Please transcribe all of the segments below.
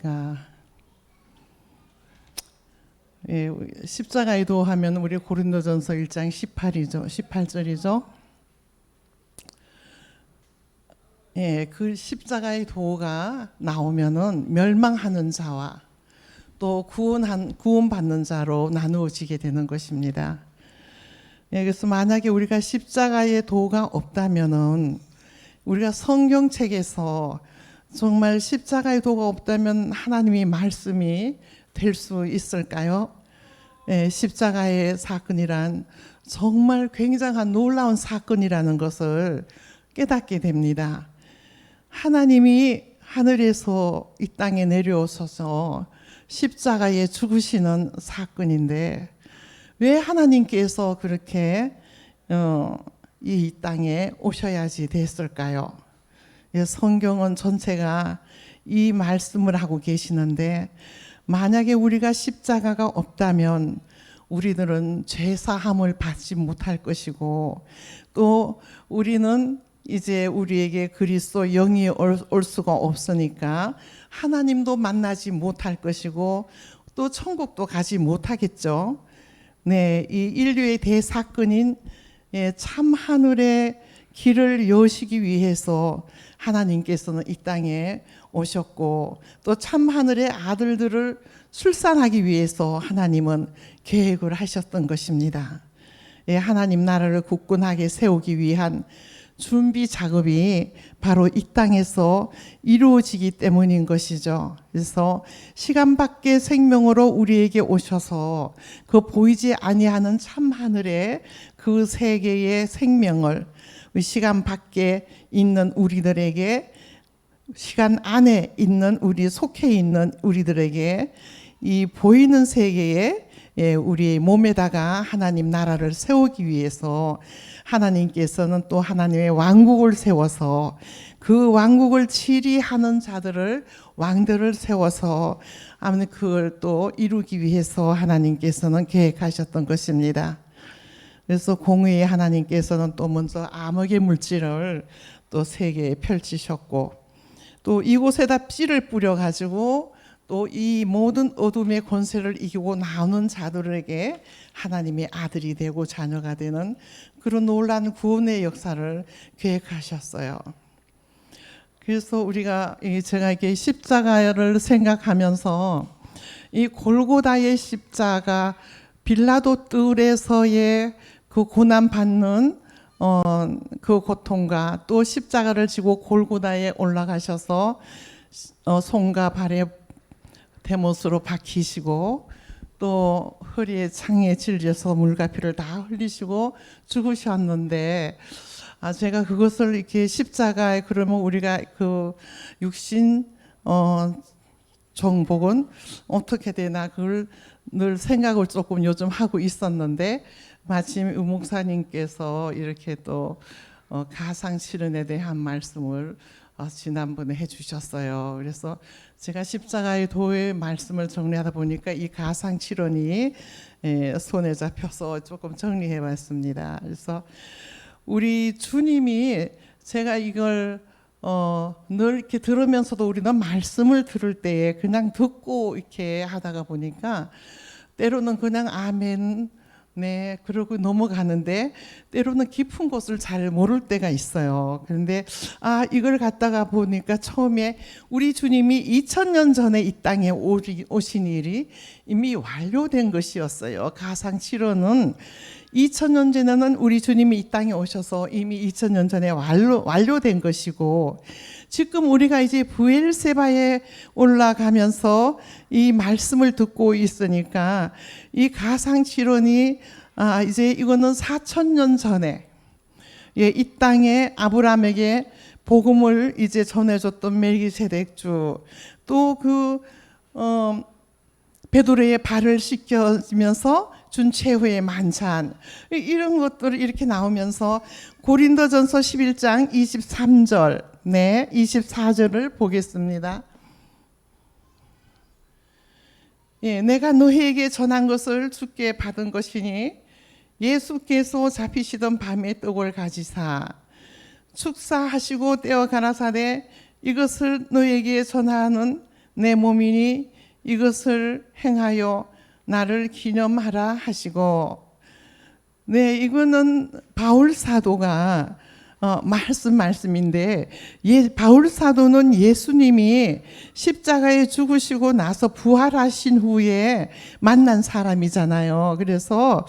우리가 십자가의 도 하면 우리 고린도전서 1장 18절이죠. 그 십자가의 도가 나오면은 멸망하는 자와 또 구원받는 자로 나누어지게 되는 것입니다. 그래서 만약에 우리가 십자가의 도가 없다면은 우리가 성경책에서 정말 십자가의 도가 없다면 하나님의 말씀이 될 수 있을까요? 십자가의 사건이란 정말 굉장한 놀라운 사건이라는 것을 깨닫게 됩니다. 하나님이 하늘에서 이 땅에 내려오셔서 십자가에 죽으시는 사건인데 왜 하나님께서 그렇게 이 땅에 오셔야지 됐을까요? 성경은 전체가 이 말씀을 하고 계시는데 만약에 우리가 십자가가 없다면 우리들은 죄사함을 받지 못할 것이고 또 우리는 이제 우리에게 그리스도 영이 올 수가 없으니까 하나님도 만나지 못할 것이고 또 천국도 가지 못하겠죠. 네, 이 인류의 대사건인 참 하늘의 길을 여시기 위해서 하나님께서는 이 땅에 오셨고 또 참 하늘의 아들들을 출산하기 위해서 하나님은 계획을 하셨던 것입니다. 하나님 나라를 굳건하게 세우기 위한 준비 작업이 바로 이 땅에서 이루어지기 때문인 것이죠. 그래서 시간 밖의 생명으로 우리에게 오셔서 그 보이지 아니하는 참 하늘의 그 세계의 생명을 시간 밖에 있는 우리들에게 시간 안에 있는 우리 속해 있는 우리들에게 이 보이는 세계에 우리 몸에다가 하나님 나라를 세우기 위해서 하나님께서는 또 하나님의 왕국을 세워서 그 왕국을 치리하는 자들을 왕들을 세워서 아무튼 그걸 또 이루기 위해서 하나님께서는 계획하셨던 것입니다. 그래서 공의의 하나님께서는 또 먼저 암흑의 물질을 또 세계에 펼치셨고 또 이곳에다 씨를 뿌려가지고 또 이 모든 어둠의 권세를 이기고 나오는 자들에게 하나님의 아들이 되고 자녀가 되는 그런 놀라운 구원의 역사를 계획하셨어요. 그래서 우리가 제가 이게 십자가를 생각하면서 이 골고다의 십자가 빌라도 뜰에서의 그 고난 받는 그 고통과 또 십자가를 지고 골고다에 올라가셔서 손과 발에 대못으로 박히시고 또 허리에 창에 질려서 물과 피를 다 흘리시고 죽으셨는데 제가 그것을 이렇게 십자가에 그러면 우리가 그 육신 정복은 어떻게 되나 그걸 늘 생각을 조금 요즘 하고 있었는데 마침 목사님께서 이렇게 또 가상 실현에 대한 말씀을 지난번에 해주셨어요. 그래서 제가 십자가의 도의 말씀을 정리하다 보니까 이 가상 실현이 손에 잡혀서 조금 정리해봤습니다. 그래서 우리 주님이 제가 이걸 늘 이렇게 들으면서도 우리는 말씀을 들을 때에 그냥 듣고 이렇게 하다가 보니까 때로는 그냥 아멘 네 그러고 넘어가는데 때로는 깊은 것을 잘 모를 때가 있어요. 그런데 이걸 갖다가 보니까 처음에 우리 주님이 2000년 전에 이 땅에 오신 일이 이미 완료된 것이었어요. 가상 실현은 2000년 전에는 우리 주님이 이 땅에 오셔서 이미 2000년 전에 완료된 것이고 지금 우리가 이제 부엘세바에 올라가면서 이 말씀을 듣고 있으니까 이 가상 실현이 이제 이거는 4000년 전에 이 땅에 아브라함에게 복음을 이제 전해줬던 멜기세덱주 또 그 베드로의 발을 씻겨주면서 준 최후의 만찬 이런 것들이 이렇게 나오면서 고린도전서 11장 23절 24절을 보겠습니다. 내가 너희에게 전한 것을 주께 받은 것이니 예수께서 잡히시던 밤에 떡을 가지사 축사하시고 떼어 가라사대 이것을 너희에게 전하는 내 몸이니 이것을 행하여 나를 기념하라 하시고, 네, 이거는 바울 사도가 말씀인데, 바울 사도는 예수님이 십자가에 죽으시고 나서 부활하신 후에 만난 사람이잖아요. 그래서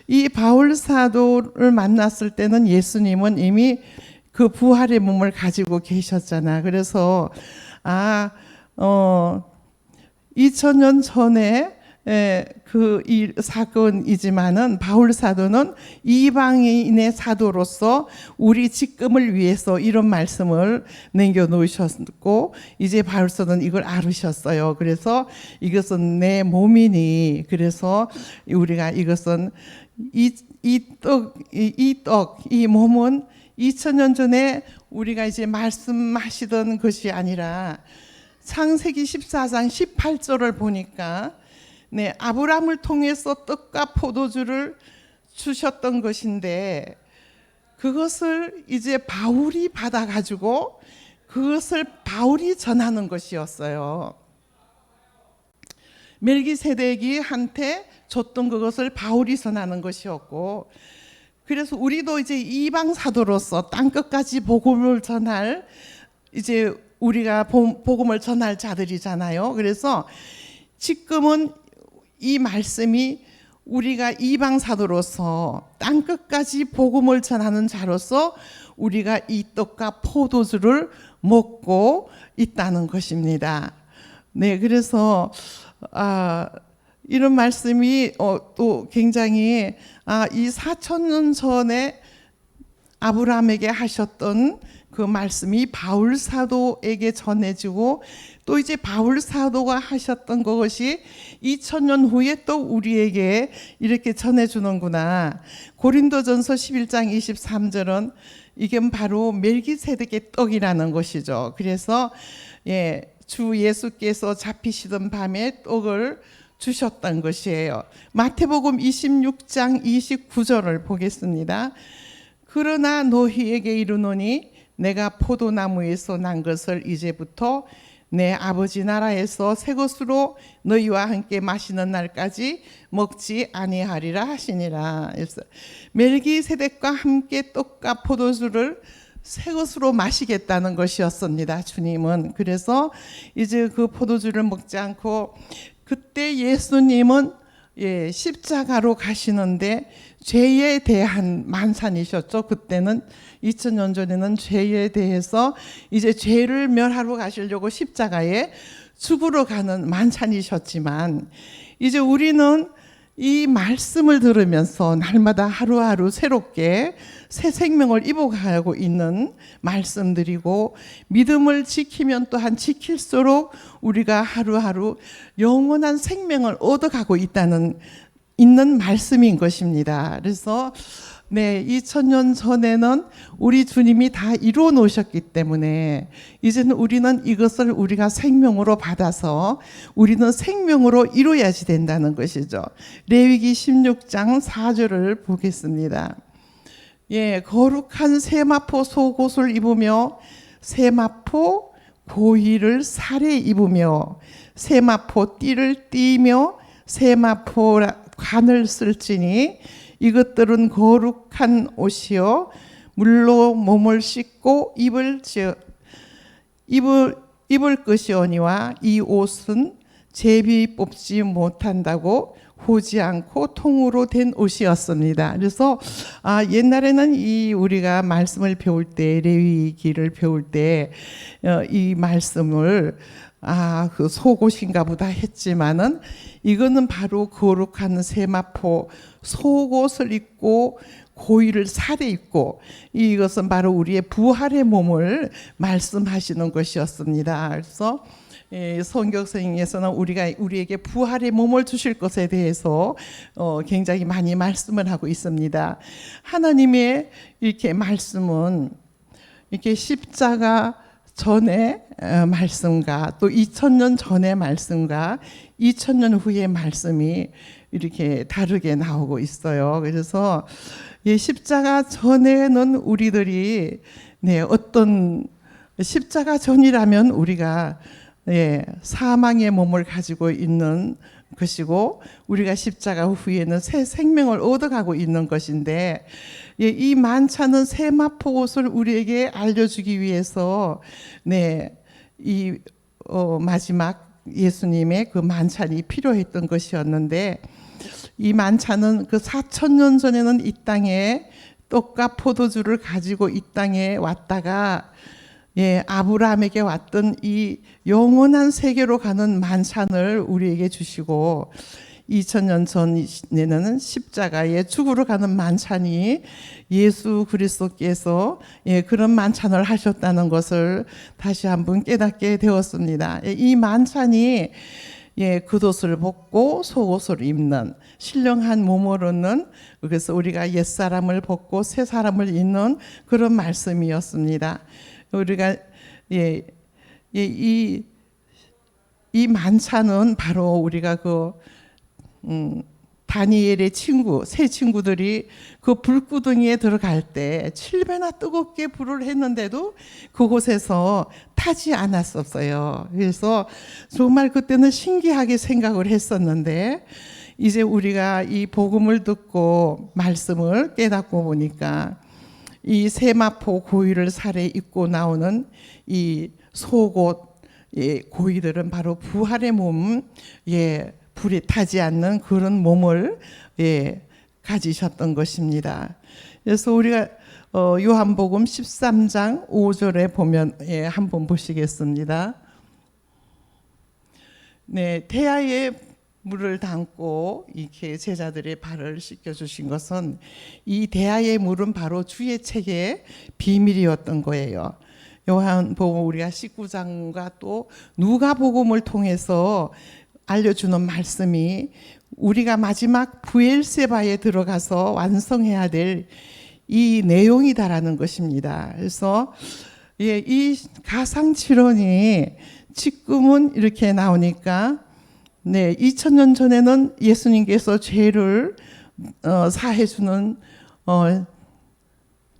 이 바울 사도를 만났을 때는 예수님은 이미 그 부활의 몸을 가지고 계셨잖아. 그래서 2000년 전에 그 이 사건이지만은 바울 사도는 이방인의 사도로서 우리 직금을 위해서 이런 말씀을 남겨놓으셨고, 이제 바울 사도는 이걸 알으셨어요. 그래서 이것은 내 몸이니, 그래서 우리가 이것은 이 몸은 2000년 전에 우리가 이제 말씀하시던 것이 아니라 창세기 14장 18절을 보니까, 네, 아브라함을 통해서 떡과 포도주를 주셨던 것인데, 그것을 이제 바울이 받아가지고 그것을 바울이 전하는 것이었어요. 멜기세덱이 한테 줬던 그것을 바울이 전하는 것이었고, 그래서 우리도 이제 이방 사도로서 땅 끝까지 복음을 전할, 이제 우리가 복음을 전할 자들이잖아요. 그래서 지금은 이 말씀이 우리가 이방 사도로서 땅 끝까지 복음을 전하는 자로서 우리가 이 떡과 포도주를 먹고 있다는 것입니다. 네, 그래서 이런 말씀이 또 굉장히 이 4000년 전에 아브라함에게 하셨던 그 말씀이 바울 사도에게 전해지고, 또 이제 바울 사도가 하셨던 것이 2000년 후에 또 우리에게 이렇게 전해주는구나. 고린도전서 11장 23절은 이게 바로 멜기세덱의 떡이라는 것이죠. 그래서 주 예수께서 잡히시던 밤에 떡을 주셨던 것이에요. 마태복음 26장 29절을 보겠습니다. 그러나 너희에게 이르노니 내가 포도나무에서 난 것을 이제부터 내 아버지 나라에서 새 것으로 너희와 함께 마시는 날까지 먹지 아니하리라 하시니라. 그래서 멜기세덱과 함께 떡과 포도주를 새 것으로 마시겠다는 것이었습니다. 주님은. 그래서 이제 그 포도주를 먹지 않고, 그때 예수님은 십자가로 가시는데 죄에 대한 만찬이셨죠. 그때는 2000년 전에는 죄에 대해서 이제 죄를 멸하러 가시려고 십자가에 죽으러 가는 만찬이셨지만, 이제 우리는 이 말씀을 들으면서 날마다 하루하루 새롭게 새 생명을 입어가고 있는 말씀들이고, 믿음을 지키면 또한 지킬수록 우리가 하루하루 영원한 생명을 얻어가고 있는 말씀인 것입니다. 그래서 2000년 전에는 우리 주님이 다 이루어 놓으셨기 때문에 이제는 우리는 이것을 우리가 생명으로 받아서 우리는 생명으로 이루어야지 된다는 것이죠. 레위기 16장 4절을 보겠습니다. 거룩한 세마포 속옷을 입으며 세마포 고위를 살에 입으며 세마포 띠를 띠며 세마포 관을 쓸지니 이것들은 거룩한 옷이요 물로 몸을 씻고 입을 것이오니와 이 옷은 제비 뽑지 못한다고 보지 않고 통으로 된 옷이었습니다. 그래서 옛날에는 우리가 말씀을 배울 때, 레위기를 배울 때 이 말씀을 그 속옷인가 보다 했지만은, 이거는 바로 거룩한 세마포 속옷을 입고 고위를 살에 입고, 이것은 바로 우리의 부활의 몸을 말씀하시는 것이었습니다. 그래서 성경에서는 우리에게 부활의 몸을 주실 것에 대해서 굉장히 많이 말씀을 하고 있습니다. 하나님의 이렇게 말씀은 이렇게 십자가 전의 말씀과 또 2000년 전의 말씀과 2000년 후의 말씀이 이렇게 다르게 나오고 있어요. 그래서 십자가 전에는 우리들이 어떤 십자가 전이라면 우리가 사망의 몸을 가지고 있는 것이고 우리가 십자가 후에는 새 생명을 얻어가고 있는 것인데 이 만찬은 세마포 옷을 우리에게 알려주기 위해서 마지막 예수님의 그 만찬이 필요했던 것이었는데 이 만찬은 그 4,000년 전에는 이 땅에 떡과 포도주를 가지고 이 땅에 왔다가 아브라함에게 왔던 이 영원한 세계로 가는 만찬을 우리에게 주시고 2000년 전에는 십자가에 죽으러 가는 만찬이 예수 그리스도께서 그런 만찬을 하셨다는 것을 다시 한번 깨닫게 되었습니다. 이 만찬이 겉옷을 벗고 속옷을 입는 신령한 몸을 얻는, 그래서 우리가 옛사람을 벗고 새 사람을 입는 그런 말씀이었습니다. 우리가 이 만찬은 바로 우리가 다니엘의 새 친구들이 그 불구덩이에 들어갈 때 7배나 뜨겁게 불을 했는데도 그곳에서 타지 않았었어요. 그래서 정말 그때는 신기하게 생각을 했었는데 이제 우리가 이 복음을 듣고 말씀을 깨닫고 보니까 이 세마포 고위를 살에 입고 나오는 이 속옷 고위들은 바로 부활의 몸, 불이 타지 않는 그런 몸을 가지셨던 것입니다. 그래서 우리가 요한복음 13장 5절에 보면 한번 보시겠습니다. 태아에 물을 담고 이렇게 제자들의 발을 씻겨 주신 것은 이 대하의 물은 바로 주의 책의 비밀이었던 거예요. 요한복음 우리가 19장과 또 누가복음을 통해서 알려주는 말씀이 우리가 마지막 부엘세바에 들어가서 완성해야 될 이 내용이다라는 것입니다. 그래서 이 가상칠언이 지금은 이렇게 나오니까 2000년 전에는 예수님께서 죄를 사해주는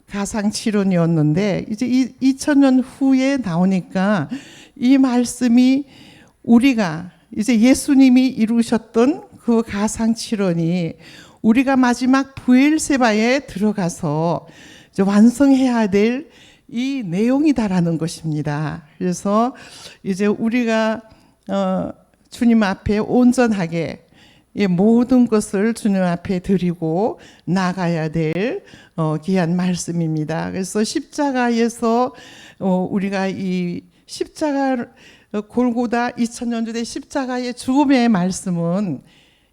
가상칠언이었는데 이제 2000년 후에 나오니까 이 말씀이 우리가 이제 예수님이 이루셨던 그 가상칠언이 우리가 마지막 부엘세바에 들어가서 이제 완성해야 될 이 내용이다라는 것입니다. 그래서 이제 우리가 주님 앞에 온전하게 모든 것을 주님 앞에 드리고 나가야 될 귀한 말씀입니다. 그래서 십자가에서 우리가 이 십자가 골고다 2000년 전의 십자가의 죽음의 말씀은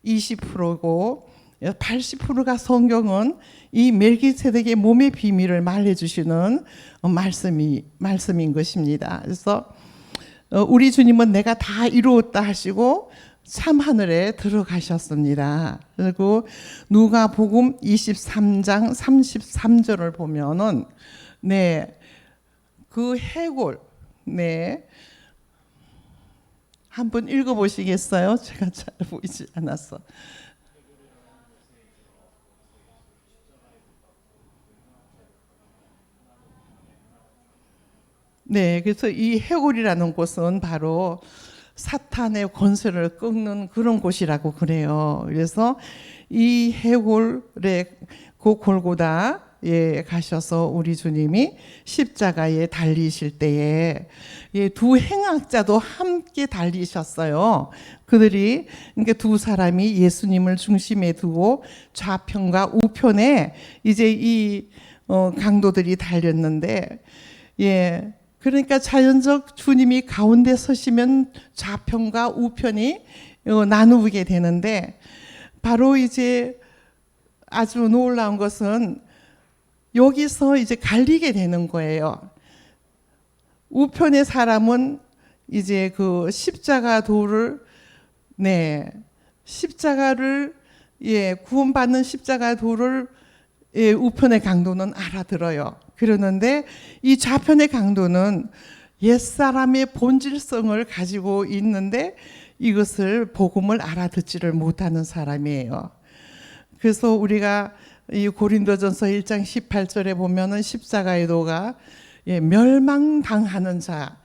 20%고 80%가 성경은 이 멜기세덱의 몸의 비밀을 말해주시는 말씀인 것입니다. 그래서 우리 주님은 내가 다 이루었다 하시고 참 하늘에 들어가셨습니다. 그리고 누가복음 23장 33절을 보면은 그 해골 한번 읽어보시겠어요? 제가 잘 보이지 않아서. 그래서 이 해골이라는 곳은 바로 사탄의 권세를 꺾는 그런 곳이라고 그래요. 그래서 이 해골의 그 골고다에 가셔서 우리 주님이 십자가에 달리실 때에 두 행악자도 함께 달리셨어요. 그들이 그러니까 두 사람이 예수님을 중심에 두고 좌편과 우편에 이제 이 강도들이 달렸는데 그러니까 자연적 주님이 가운데 서시면 좌편과 우편이 나누게 되는데 바로 이제 아주 놀라운 것은 여기서 이제 갈리게 되는 거예요. 우편의 사람은 이제 그 십자가 도를 십자가를 구원받는 십자가 도를 우편의 강도는 알아들어요. 그러는데 이 좌편의 강도는 옛사람의 본질성을 가지고 있는데 이것을 복음을 알아듣지를 못하는 사람이에요. 그래서 우리가 이 고린도전서 1장 18절에 보면은 십자가의 도가 멸망당하는 자,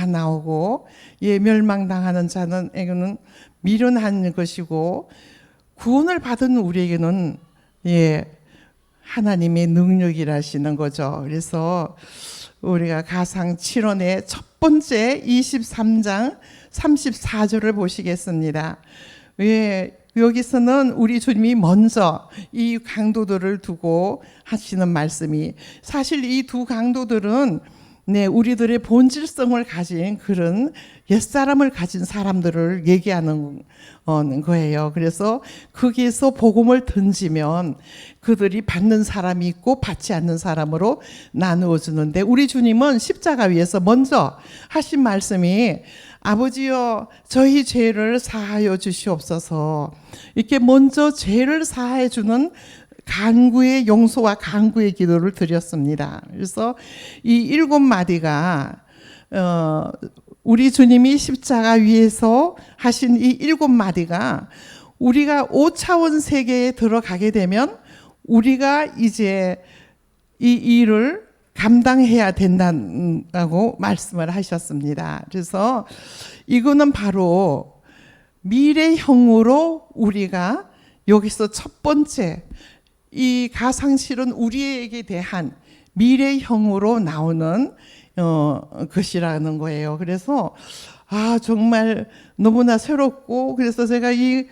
나오고, 멸망당하는 자는에게는 미련한 것이고, 구원을 받은 우리에게는 하나님의 능력이라시는 거죠. 그래서 우리가 가상 7원의 첫 번째 23장 34절을 보시겠습니다. 여기서는 우리 주님이 먼저 이 강도들을 두고 하시는 말씀이, 사실 이 두 강도들은 우리들의 본질성을 가진 그런 옛사람을 가진 사람들을 얘기하는 거예요. 그래서 거기에서 복음을 던지면 그들이 받는 사람이 있고 받지 않는 사람으로 나누어 주는데, 우리 주님은 십자가 위에서 먼저 하신 말씀이 아버지여 저희 죄를 사하여 주시옵소서, 이렇게 먼저 죄를 사하여 주는 간구의 용서와 간구의 기도를 드렸습니다. 그래서 이 7마디가 우리 주님이 십자가 위에서 하신 이 7마디가 우리가 5차원 세계에 들어가게 되면 우리가 이제 이 일을 감당해야 된다고 말씀을 하셨습니다. 그래서 이거는 바로 미래형으로 우리가 여기서 첫 번째, 이 가상실은 우리에게 대한 미래형으로 나오는 것이라는 거예요. 그래서 정말 너무나 새롭고, 그래서 제가 이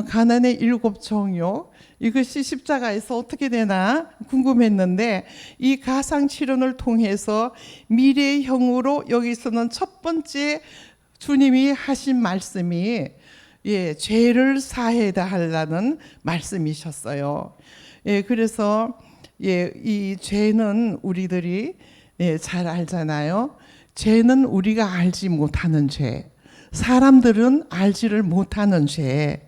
가난의 7종요, 이것이 십자가에서 어떻게 되나 궁금했는데, 이 가상치론을 통해서 미래형으로 여기서는 첫 번째 주님이 하신 말씀이 죄를 사해달라는 말씀이셨어요. 그래서 이 죄는 우리들이 잘 알잖아요. 죄는 우리가 알지 못하는 죄, 사람들은 알지를 못하는 죄,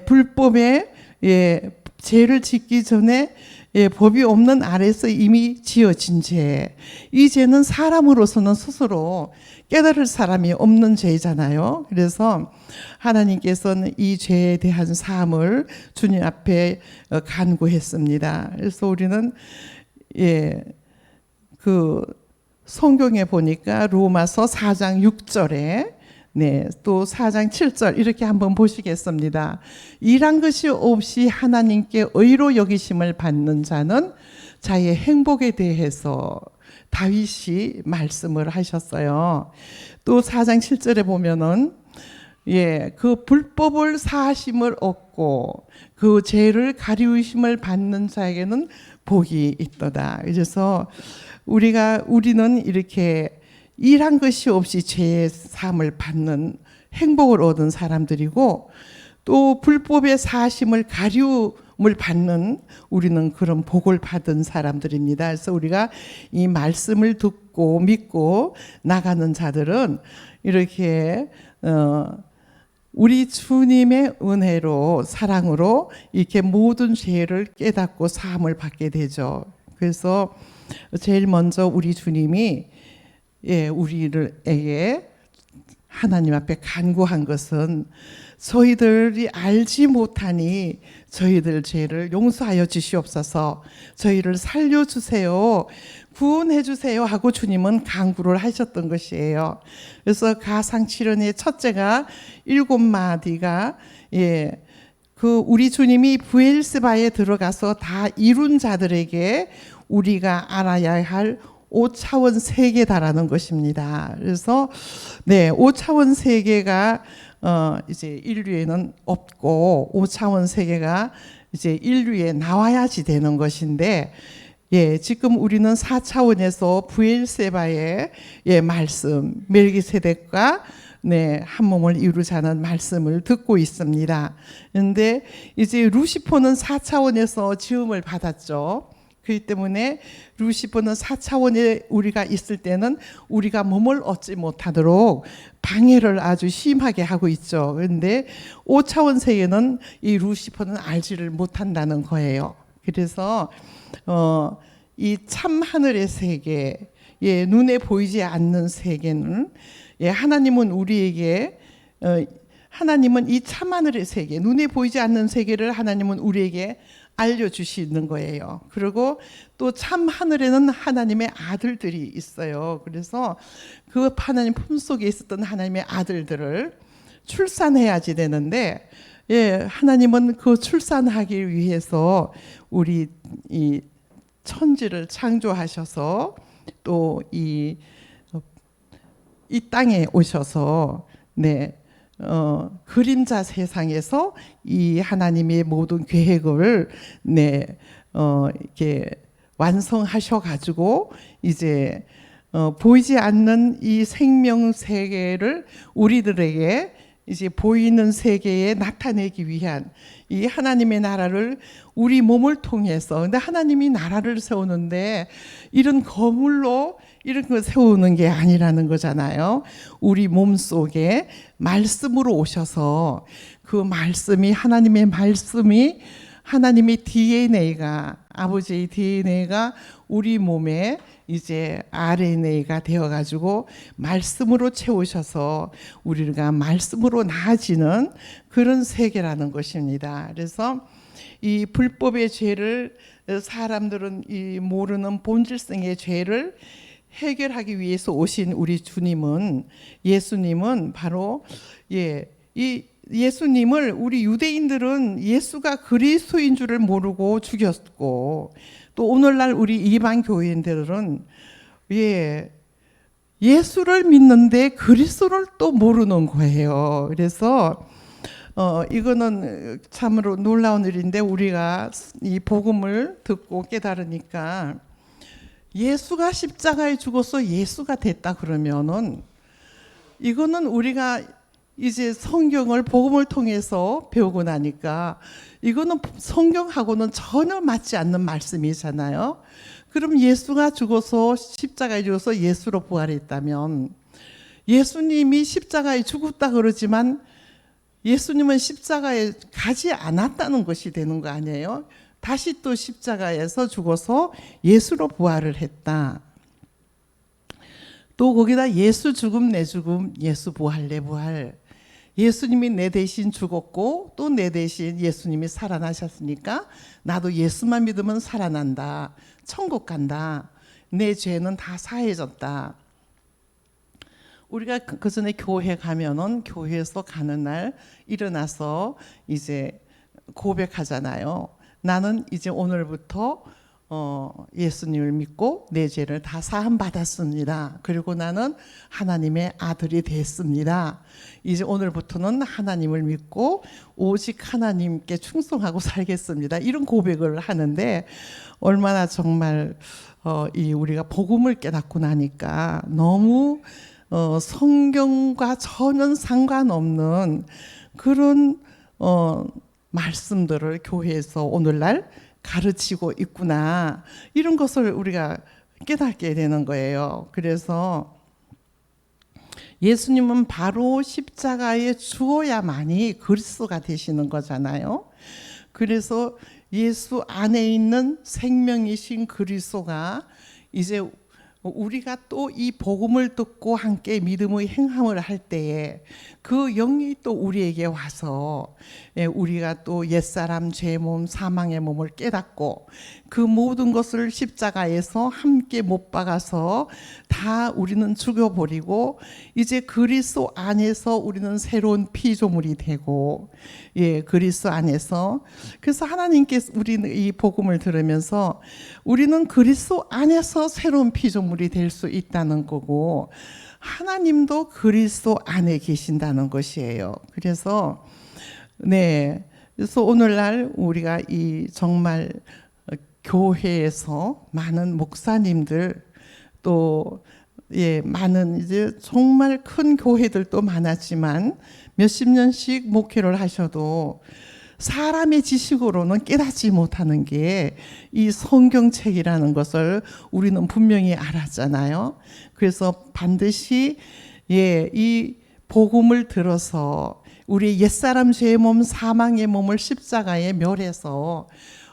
불법에 죄를 짓기 전에 법이 없는 아래서 이미 지어진 죄, 이 죄는 사람으로서는 스스로 깨달을 사람이 없는 죄잖아요. 그래서 하나님께서는 이 죄에 대한 사함을 주님 앞에 간구했습니다. 그래서 우리는 그 성경에 보니까 로마서 4장 6절에 또 4장 7절 이렇게 한번 보시겠습니다. 일한 것이 없이 하나님께 의로 여기심을 받는 자는 자의 행복에 대해서 다윗이 말씀을 하셨어요. 또 4장 7절에 보면은 그 불법을 사하심을 얻고 그 죄를 가리우심을 받는 자에게는 복이 있도다. 그래서 우리는 이렇게 일한 것이 없이 죄의 사함을 받는 행복을 얻은 사람들이고, 또 불법의 사하심을 가리움을 받는 우리는 그런 복을 받은 사람들입니다. 그래서 우리가 이 말씀을 듣고 믿고 나가는 자들은 이렇게 우리 주님의 은혜로, 사랑으로 이렇게 모든 죄를 깨닫고 사함을 받게 되죠. 그래서 제일 먼저 우리 주님이 우리에게 하나님 앞에 간구한 것은 저희들이 알지 못하니 저희들 죄를 용서하여 주시옵소서, 저희를 살려주세요, 구원해 주세요 하고 주님은 간구를 하셨던 것이에요. 그래서 가상칠언의 첫째가 7마디가 그 우리 주님이 브엘세바에 들어가서 다 이룬 자들에게 우리가 알아야 할 5차원 세계다라는 것입니다. 그래서 5차원 세계가 이제 인류에는 없고 5차원 세계가 이제 인류에 나와야지 되는 것인데, 지금 우리는 4차원에서 브엘세바의 말씀, 멜기세덱과 한 몸을 이루자는 말씀을 듣고 있습니다. 그런데 이제 루시퍼는 4차원에서 지음을 받았죠. 그렇기 때문에 루시퍼는 4차원에 우리가 있을 때는 우리가 몸을 얻지 못하도록 방해를 아주 심하게 하고 있죠. 그런데 5차원 세계는 이 루시퍼는 알지를 못한다는 거예요. 그래서 이 참 하늘의 세계, 눈에 보이지 않는 세계는 하나님은 우리에게 하나님은 이 참 하늘의 세계, 눈에 보이지 않는 세계를 하나님은 우리에게 알려주시는 거예요. 그리고 또 참 하늘에는 하나님의 아들들이 있어요. 그래서 그 하나님 품속에 있었던 하나님의 아들들을 출산해야지 되는데, 하나님은 그 출산하기 위해서 우리 이 천지를 창조하셔서 또 이 땅에 오셔서 그림자 세상에서 이 하나님의 모든 계획을 이렇게 완성하셔 가지고 이제 보이지 않는 이 생명 세계를 우리들에게 이제 보이는 세계에 나타내기 위한 이 하나님의 나라를 우리 몸을 통해서, 근데 하나님이 나라를 세우는데 이런 거물로 이런 거 세우는 게 아니라는 거잖아요. 우리 몸 속에 말씀으로 오셔서 그 말씀이, 하나님의 말씀이, 하나님의 DNA가, 아버지의 DNA가 우리 몸에 이제 RNA가 되어가지고 말씀으로 채우셔서 우리가 말씀으로 나아지는 그런 세계라는 것입니다. 그래서 이 불법의 죄를, 사람들은 이 모르는 본질성의 죄를 해결하기 위해서 오신 우리 주님은, 예수님은 바로 이 예수님을, 우리 유대인들은 예수가 그리스도인 줄을 모르고 죽였고, 또 오늘날 우리 이방 교인들은 예수를 믿는데 그리스도를 또 모르는 거예요. 그래서 이거는 참으로 놀라운 일인데, 우리가 이 복음을 듣고 깨달으니까 예수가 십자가에 죽어서 예수가 됐다 그러면은, 이거는 우리가 이제 성경을 복음을 통해서 배우고 나니까 이거는 성경하고는 전혀 맞지 않는 말씀이잖아요. 그럼 예수가 죽어서, 십자가에 죽어서 예수로 부활했다면, 예수님이 십자가에 죽었다 그러지만 예수님은 십자가에 가지 않았다는 것이 되는 거 아니에요? 다시 또 십자가에서 죽어서 예수로 부활을 했다. 또 거기다 예수 죽음 내 죽음, 예수 부활 내 부활. 예수님이 내 대신 죽었고 또 내 대신 예수님이 살아나셨으니까 나도 예수만 믿으면 살아난다, 천국 간다, 내 죄는 다 사해졌다. 우리가 그 전에 교회 가면은 교회에서 가는 날 일어나서 이제 고백하잖아요. 나는 이제 오늘부터 예수님을 믿고 내 죄를 다 사함 받았습니다. 그리고 나는 하나님의 아들이 됐습니다. 이제 오늘부터는 하나님을 믿고 오직 하나님께 충성하고 살겠습니다. 이런 고백을 하는데, 얼마나 정말 이 우리가 복음을 깨닫고 나니까 너무 성경과 전혀 상관없는 그런 말씀들을 교회에서 오늘날 가르치고 있구나, 이런 것을 우리가 깨닫게 되는 거예요. 그래서 예수님은 바로 십자가에 죽어야만이 그리스도가 되시는 거잖아요. 그래서 예수 안에 있는 생명이신 그리스도가 이제 우리가 또 이 복음을 듣고 함께 믿음의 행함을 할 때에 그 영이 또 우리에게 와서 우리가 또 옛사람 죄 몸 사망의 몸을 깨닫고 그 모든 것을 십자가에서 함께 못 박아서 다 우리는 죽여버리고 이제 그리스도 안에서 우리는 새로운 피조물이 되고, 그리스도 안에서, 그래서 하나님께서 우리는 이 복음을 들으면서 우리는 그리스도 안에서 새로운 피조물이 될 수 있다는 거고, 하나님도 그리스도 안에 계신다는 것이에요. 그래서 그래서 오늘날 우리가 이 정말 교회에서 많은 목사님들, 또 많은 이제 정말 큰 교회들도 많았지만 몇십 년씩 목회를 하셔도 사람의 지식으로는 깨닫지 못하는 게 이 성경책이라는 것을 우리는 분명히 알았잖아요. 그래서 반드시 이 복음을 들어서 우리 옛사람 죄의 몸 사망의 몸을 십자가에 멸해서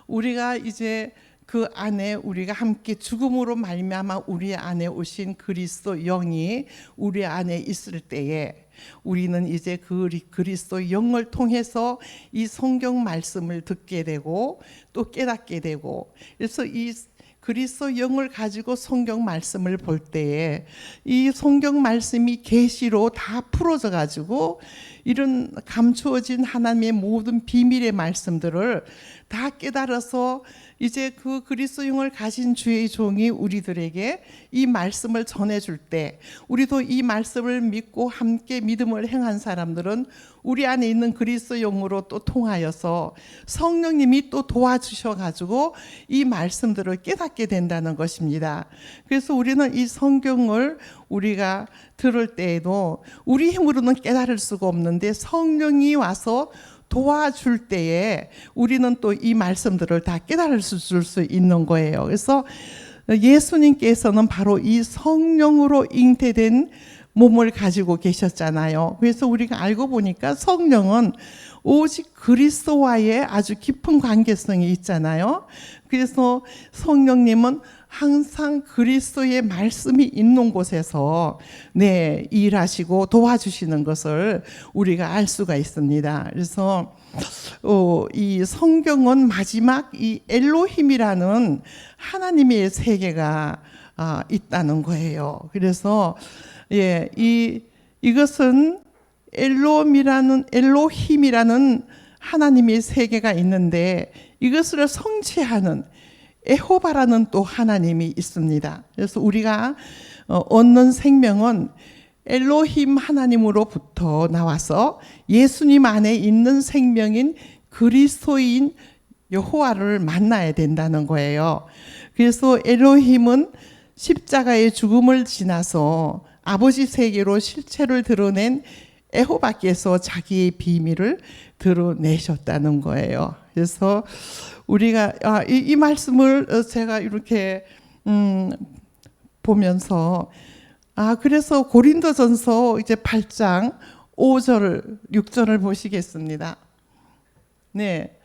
우리가 이제 그 안에 우리가 함께 죽음으로 말미암아 우리 안에 오신 그리스도 영이 우리 안에 있을 때에 우리는 이제 그 그리스도 영을 통해서 이 성경 말씀을 듣게 되고 또 깨닫게 되고, 그래서 이 그리스도 영을 가지고 성경 말씀을 볼 때에 이 성경 말씀이 계시로 다 풀어져 가지고 이런 감추어진 하나님의 모든 비밀의 말씀들을 다 깨달아서 이제 그 그리스도 영을 가진 주의 종이 우리들에게 이 말씀을 전해줄 때, 우리도 이 말씀을 믿고 함께 믿음을 행한 사람들은 우리 안에 있는 그리스도 영으로 또 통하여서 성령님이 또 도와주셔 가지고 이 말씀들을 깨닫게 된다는 것입니다. 그래서 우리는 이 성경을 우리가 들을 때에도 우리 힘으로는 깨달을 수가 없는데 성령이 와서 도와줄 때에 우리는 또 이 말씀들을 다 깨달을 수 있는 거예요. 그래서 예수님께서는 바로 이 성령으로 잉태된 몸을 가지고 계셨잖아요. 그래서 우리가 알고 보니까 성령은 오직 그리스도와의 아주 깊은 관계성이 있잖아요. 그래서 성령님은 항상 그리스도의 말씀이 있는 곳에서 일하시고 도와주시는 것을 우리가 알 수가 있습니다. 그래서 이 성경은 마지막 이 엘로힘이라는 하나님의 세계가 있다는 거예요. 그래서 이것은 엘로힘이라는 하나님의 세계가 있는데 이것을 성취하는 에호바라는 또 하나님이 있습니다. 그래서 우리가 얻는 생명은 엘로힘 하나님으로부터 나와서 예수님 안에 있는 생명인 그리스도인 여호와를 만나야 된다는 거예요. 그래서 엘로힘은 십자가의 죽음을 지나서 아버지 세계로 실체를 드러낸 에호바께서 자기의 비밀을 드러내셨다는 거예요. 그래서 우리가 이 말씀을 제가 이렇게 보면서 그래서 고린도전서 이제 8장 5절 6절을 보시겠습니다. 네,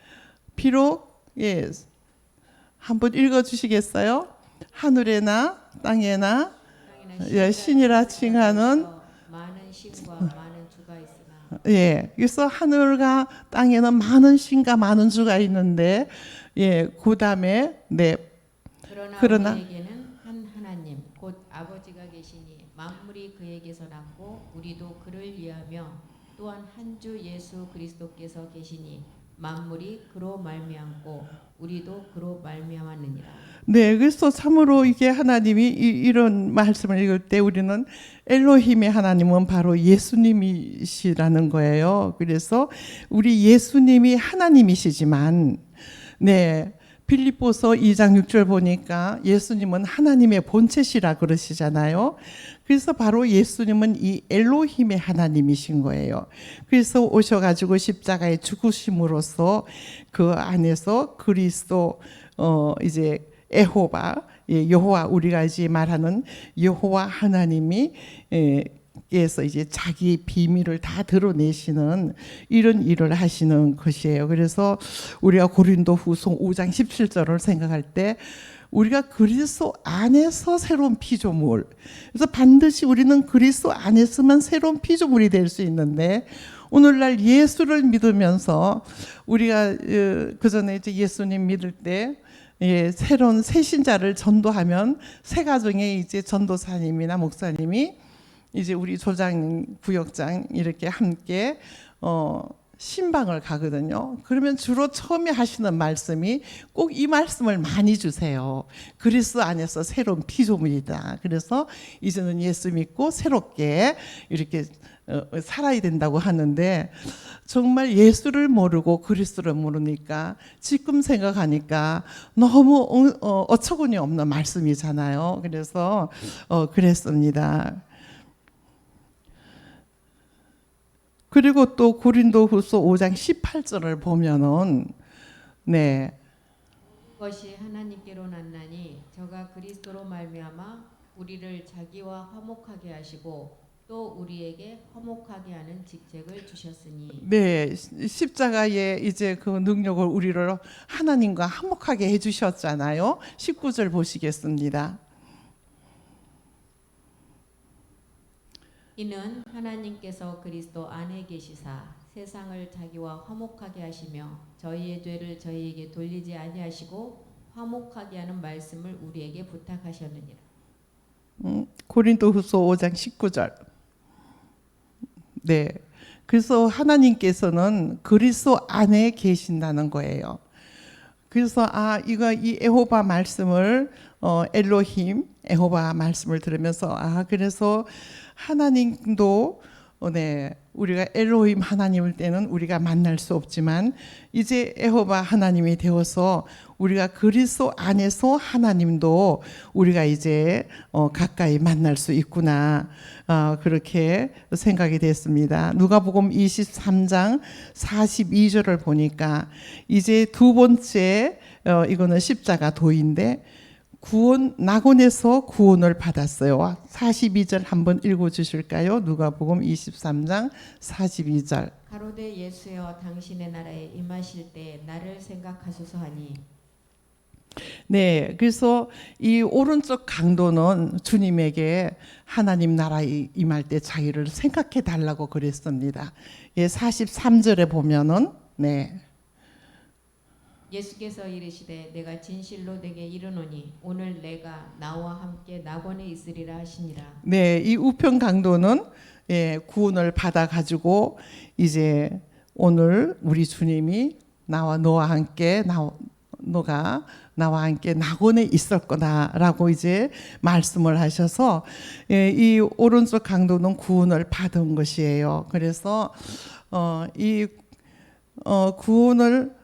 비록 한번 읽어 주시겠어요? 하늘에나 땅에나 신이라 칭하는 많은 신과 많은 주가 있으나 그래서 하늘과 땅에는 많은 신과 많은 주가 있는데 그다음에 그러나 우리에게는 한 하나님 곧 아버지가 계시니 만물이 그에게서 났고 우리도 그를 위하며 또한 한 주 예수 그리스도께서 계시니 만물이 그로 말미암고 우리도 그로 말미암았느니라. 그래서 참으로 이게 하나님이 이런 말씀을 읽을 때 우리는 엘로힘의 하나님은 바로 예수님이시라는 거예요. 그래서 우리 예수님이 하나님이시지만 빌립보서 2장 6절 보니까 예수님은 하나님의 본체시라 그러시잖아요. 그래서 바로 예수님은 이 엘로힘의 하나님이신 거예요. 그래서 오셔가지고 십자가에 죽으심으로써 그 안에서 그리스도 이제 에호바 여호와, 우리가 이제 말하는 여호와 하나님이 께서 이제 자기 비밀을 다 드러내시는 이런 일을 하시는 것이에요. 그래서 우리가 고린도후서 5장 17절을 생각할 때 우리가 그리스도 안에서 새로운 피조물, 그래서 반드시 우리는 그리스도 안에서만 새로운 피조물이 될 수 있는데 오늘날 예수를 믿으면서 우리가 그 전에 이제 예수님 믿을 때 새로운 새신자를 전도하면 새 가정에 이제 전도사님이나 목사님이 이제 우리 조장, 구역장 이렇게 함께 신방을 가거든요. 그러면 주로 처음에 하시는 말씀이 꼭 이 말씀을 많이 주세요. 그리스도 안에서 새로운 피조물이다. 그래서 이제는 예수 믿고 새롭게 이렇게 살아야 된다고 하는데 정말 예수를 모르고 그리스도를 모르니까 지금 생각하니까 너무 어처구니 없는 말씀이잖아요. 그래서 그랬습니다. 그리고 또 고린도후서 5장 18절을 보면은 그것이 하나님께로 났나니 저가 그리스도로 말미암아 우리를 자기와 화목하게 하시고 또 우리에게 화목하게 하는 직책을 주셨으니 네, 십자가의 이제 그 능력을 우리를 하나님과 화목하게 해주셨잖아요. 19절 보시겠습니다. 이는 하나님께서 그리스도 안에 계시사 세상을 자기와 화목하게 하시며 저희의 죄를 저희에게 돌리지 아니하시고 화목하게 하는 말씀을 우리에게 부탁하셨느니라. 고린도후서 5장 19절. 네. 그래서 하나님께서는 그리스도 안에 계신다는 거예요. 그래서 이거 이 에호바 말씀을 엘로힘 에호바 말씀을 들으면서 그래서 하나님도 네, 우리가 엘로힘 하나님을 때는 우리가 만날 수 없지만 이제 에호바 하나님이 되어서 우리가 그리스도 안에서 하나님도 우리가 이제 가까이 만날 수 있구나. 그렇게 생각이 됐습니다. 누가복음 23장 42절을 보니까 이제 두 번째 이거는 십자가 도인데 구원 낙원에서 구원을 받았어요. 42절 한번 읽어 주실까요? 누가복음 23장 42절. 가로되 예수여 당신의 나라에 임하실 때 나를 생각하소서 하니. 네, 그래서 이 오른쪽 강도는 주님에게 하나님 나라에 임할 때 자기를 생각해 달라고 그랬습니다. 예, 43절에 보면은 네. 예수께서 이르시되 내가 진실로 내게 이르노니 오늘 내가 나와 함께 낙원에 있으리라 하시니라. 네, 이 우편 강도는 구원을 받아 가지고 이제 오늘 우리 주님이 너와 함께 너가 나와 함께 낙원에 있을 거다라고 이제 말씀을 하셔서 이 오른쪽 강도는 구원을 받은 것이에요. 그래서 이 구원을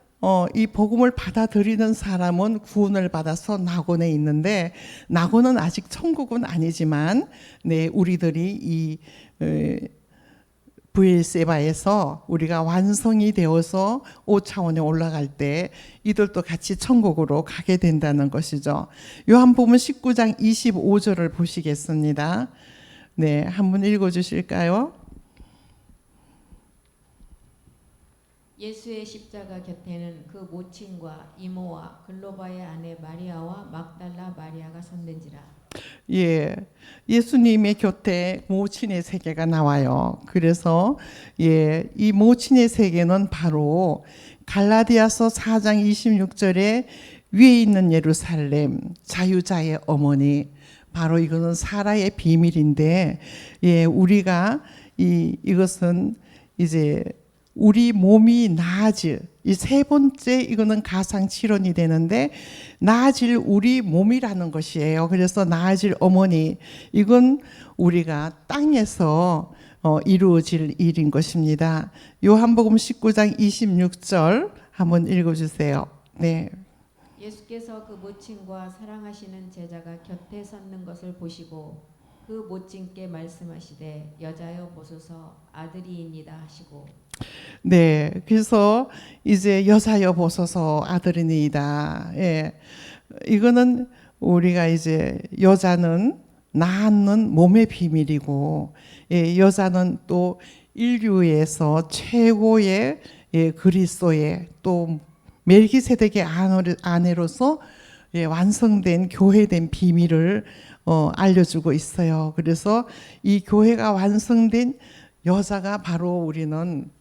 이 복음을 받아들이는 사람은 구원을 받아서 낙원에 있는데 낙원은 아직 천국은 아니지만 네, 우리들이 이 브엘세바에서 우리가 완성이 되어서 5차원에 올라갈 때 이들도 같이 천국으로 가게 된다는 것이죠. 요한복음 19장 25절을 보시겠습니다. 네, 한번 읽어 주실까요? 예수의 십자가 곁에는 그 모친과 이모와 글로바의 아내 마리아와 막달라 마리아가 섰는지라. 예, 예수님의 곁에 모친의 세계가 나와요. 그래서 이 모친의 세계는 바로 갈라디아서 4장 26절에 위에 있는 예루살렘 자유자의 어머니, 바로 이것은 사라의 비밀인데 우리가 이것은 이제 우리 몸이 나아질 이 세 번째 이거는 가상칠언이 되는데 나아질 우리 몸이라는 것이에요. 그래서 나아질 어머니, 이건 우리가 땅에서 이루어질 일인 것입니다. 요한복음 19장 26절 한번 읽어주세요. 네. 예수께서 그 모친과 사랑하시는 제자가 곁에 섰는 것을 보시고 그 모친께 말씀하시되 여자여 보소서 아들이입니다 하시고. 네, 그래서 이제 여자여 보소서 아들이니이다. 이거는 우리가 이제 여자는 낳는 몸의 비밀이고, 여자는 또 인류에서 최고의 그리스도의 또 멜기세덱의 아내로서 완성된 교회된 비밀을 알려주고 있어요. 그래서 이 교회가 완성된 여자가 바로 우리는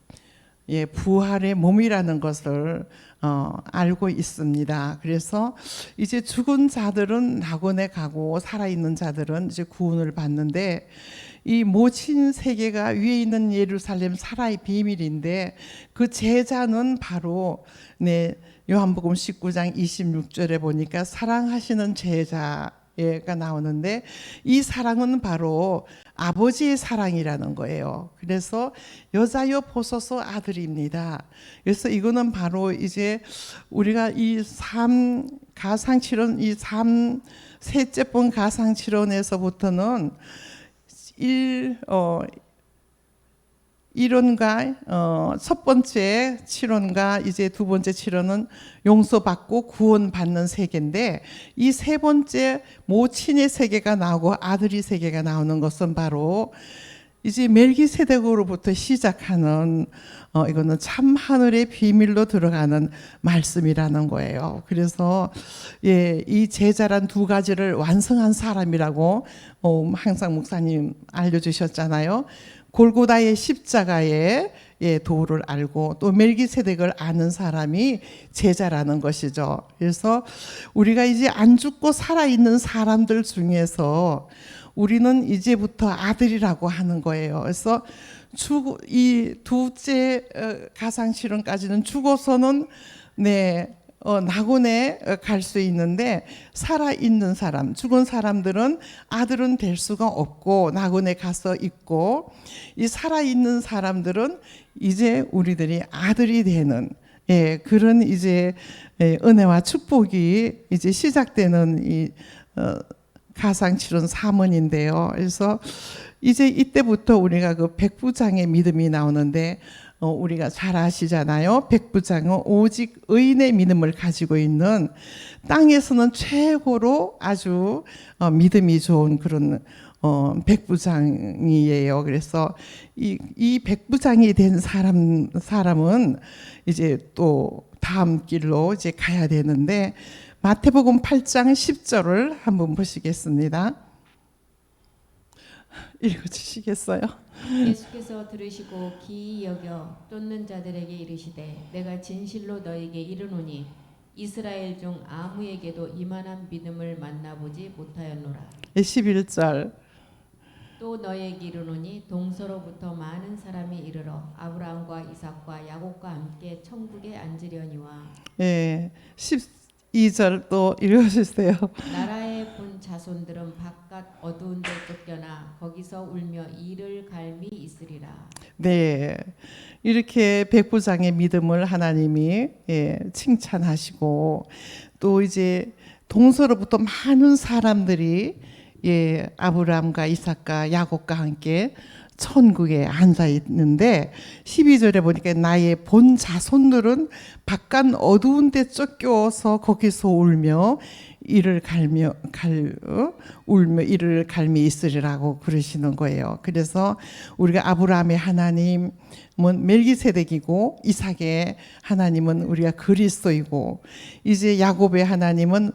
부활의 몸이라는 것을 알고 있습니다. 그래서 이제 죽은 자들은 낙원에 가고 살아있는 자들은 이제 구원을 받는데 이 모친 세계가 위에 있는 예루살렘 사라의 비밀인데 그 제자는 바로 요한복음 19장 26절에 보니까 사랑하시는 제자가 나오는데 이 사랑은 바로 아버지의 사랑이라는 거예요. 그래서 여자여 보소서 아들입니다. 그래서 이거는 바로 이제 우리가 이 가상칠언 셋째 번 가상칠언에서부터는 이론과 첫 번째 칠언과 이제 두 번째 칠언은 용서받고 구원받는 세계인데 이 세 번째 모친의 세계가 나오고 아들의 세계가 나오는 것은 바로 이제 멜기세덱으로부터 시작하는 이거는 참 하늘의 비밀로 들어가는 말씀이라는 거예요. 그래서 이 제자란 두 가지를 완성한 사람이라고 항상 목사님 알려주셨잖아요. 골고다의 십자가의 도를 알고 또 멜기세덱을 아는 사람이 제자라는 것이죠. 그래서 우리가 이제 안 죽고 살아있는 사람들 중에서 우리는 이제부터 아들이라고 하는 거예요. 그래서 이 둘째 가상실현까지는 죽어서는 낙원에 갈 수 있는데 살아있는 사람, 죽은 사람들은 아들은 될 수가 없고 낙원에 가서 있고, 이 살아있는 사람들은 이제 우리들이 아들이 되는 그런 이제 은혜와 축복이 이제 시작되는 이 가상실현 3원인데요. 그래서 이제 이때부터 우리가 그 백부장의 믿음이 나오는데 우리가 잘 아시잖아요. 백부장은 오직 의인의 믿음을 가지고 있는 땅에서는 최고로 아주 믿음이 좋은 그런 백부장이에요. 그래서 이 백부장이 된 사람은 이제 또 다음 길로 이제 가야 되는데, 마태복음 8장 10절을 한번 보시겠습니다. 읽어주시겠어요? 예수께서 들으시고 기이 여겨 쫓는 자들에게 이르시되 내가 진실로 너에게 이르노니 이스라엘 중 아무에게도 이만한 믿음을 만나보지 못하였노라. 11절. 또 너에게 이르노니 동서로부터 많은 사람이 이르러 아브라함과 이삭과 야곱과 함께 천국에 앉으려니와. 12절 또 읽어주세요. 나라의 본 자손들은 바깥 어두운 데 쫓겨나 거기서 울며 이를 갈미 있으리라. 네, 이렇게 백부장의 믿음을 하나님이 칭찬하시고, 또 이제 동서로부터 많은 사람들이 아브라함과 이삭과 야곱과 함께 천국에 앉아 있는데, 12절에 보니까 나의 본 자손들은 바깥 어두운 데 쫓겨서 거기서 울며 이를 갈미 있으리라고 그러시는 거예요. 그래서 우리가 아브라함의 하나님은 멜기세덱이고, 이삭의 하나님은 우리가 그리스도이고, 이제 야곱의 하나님은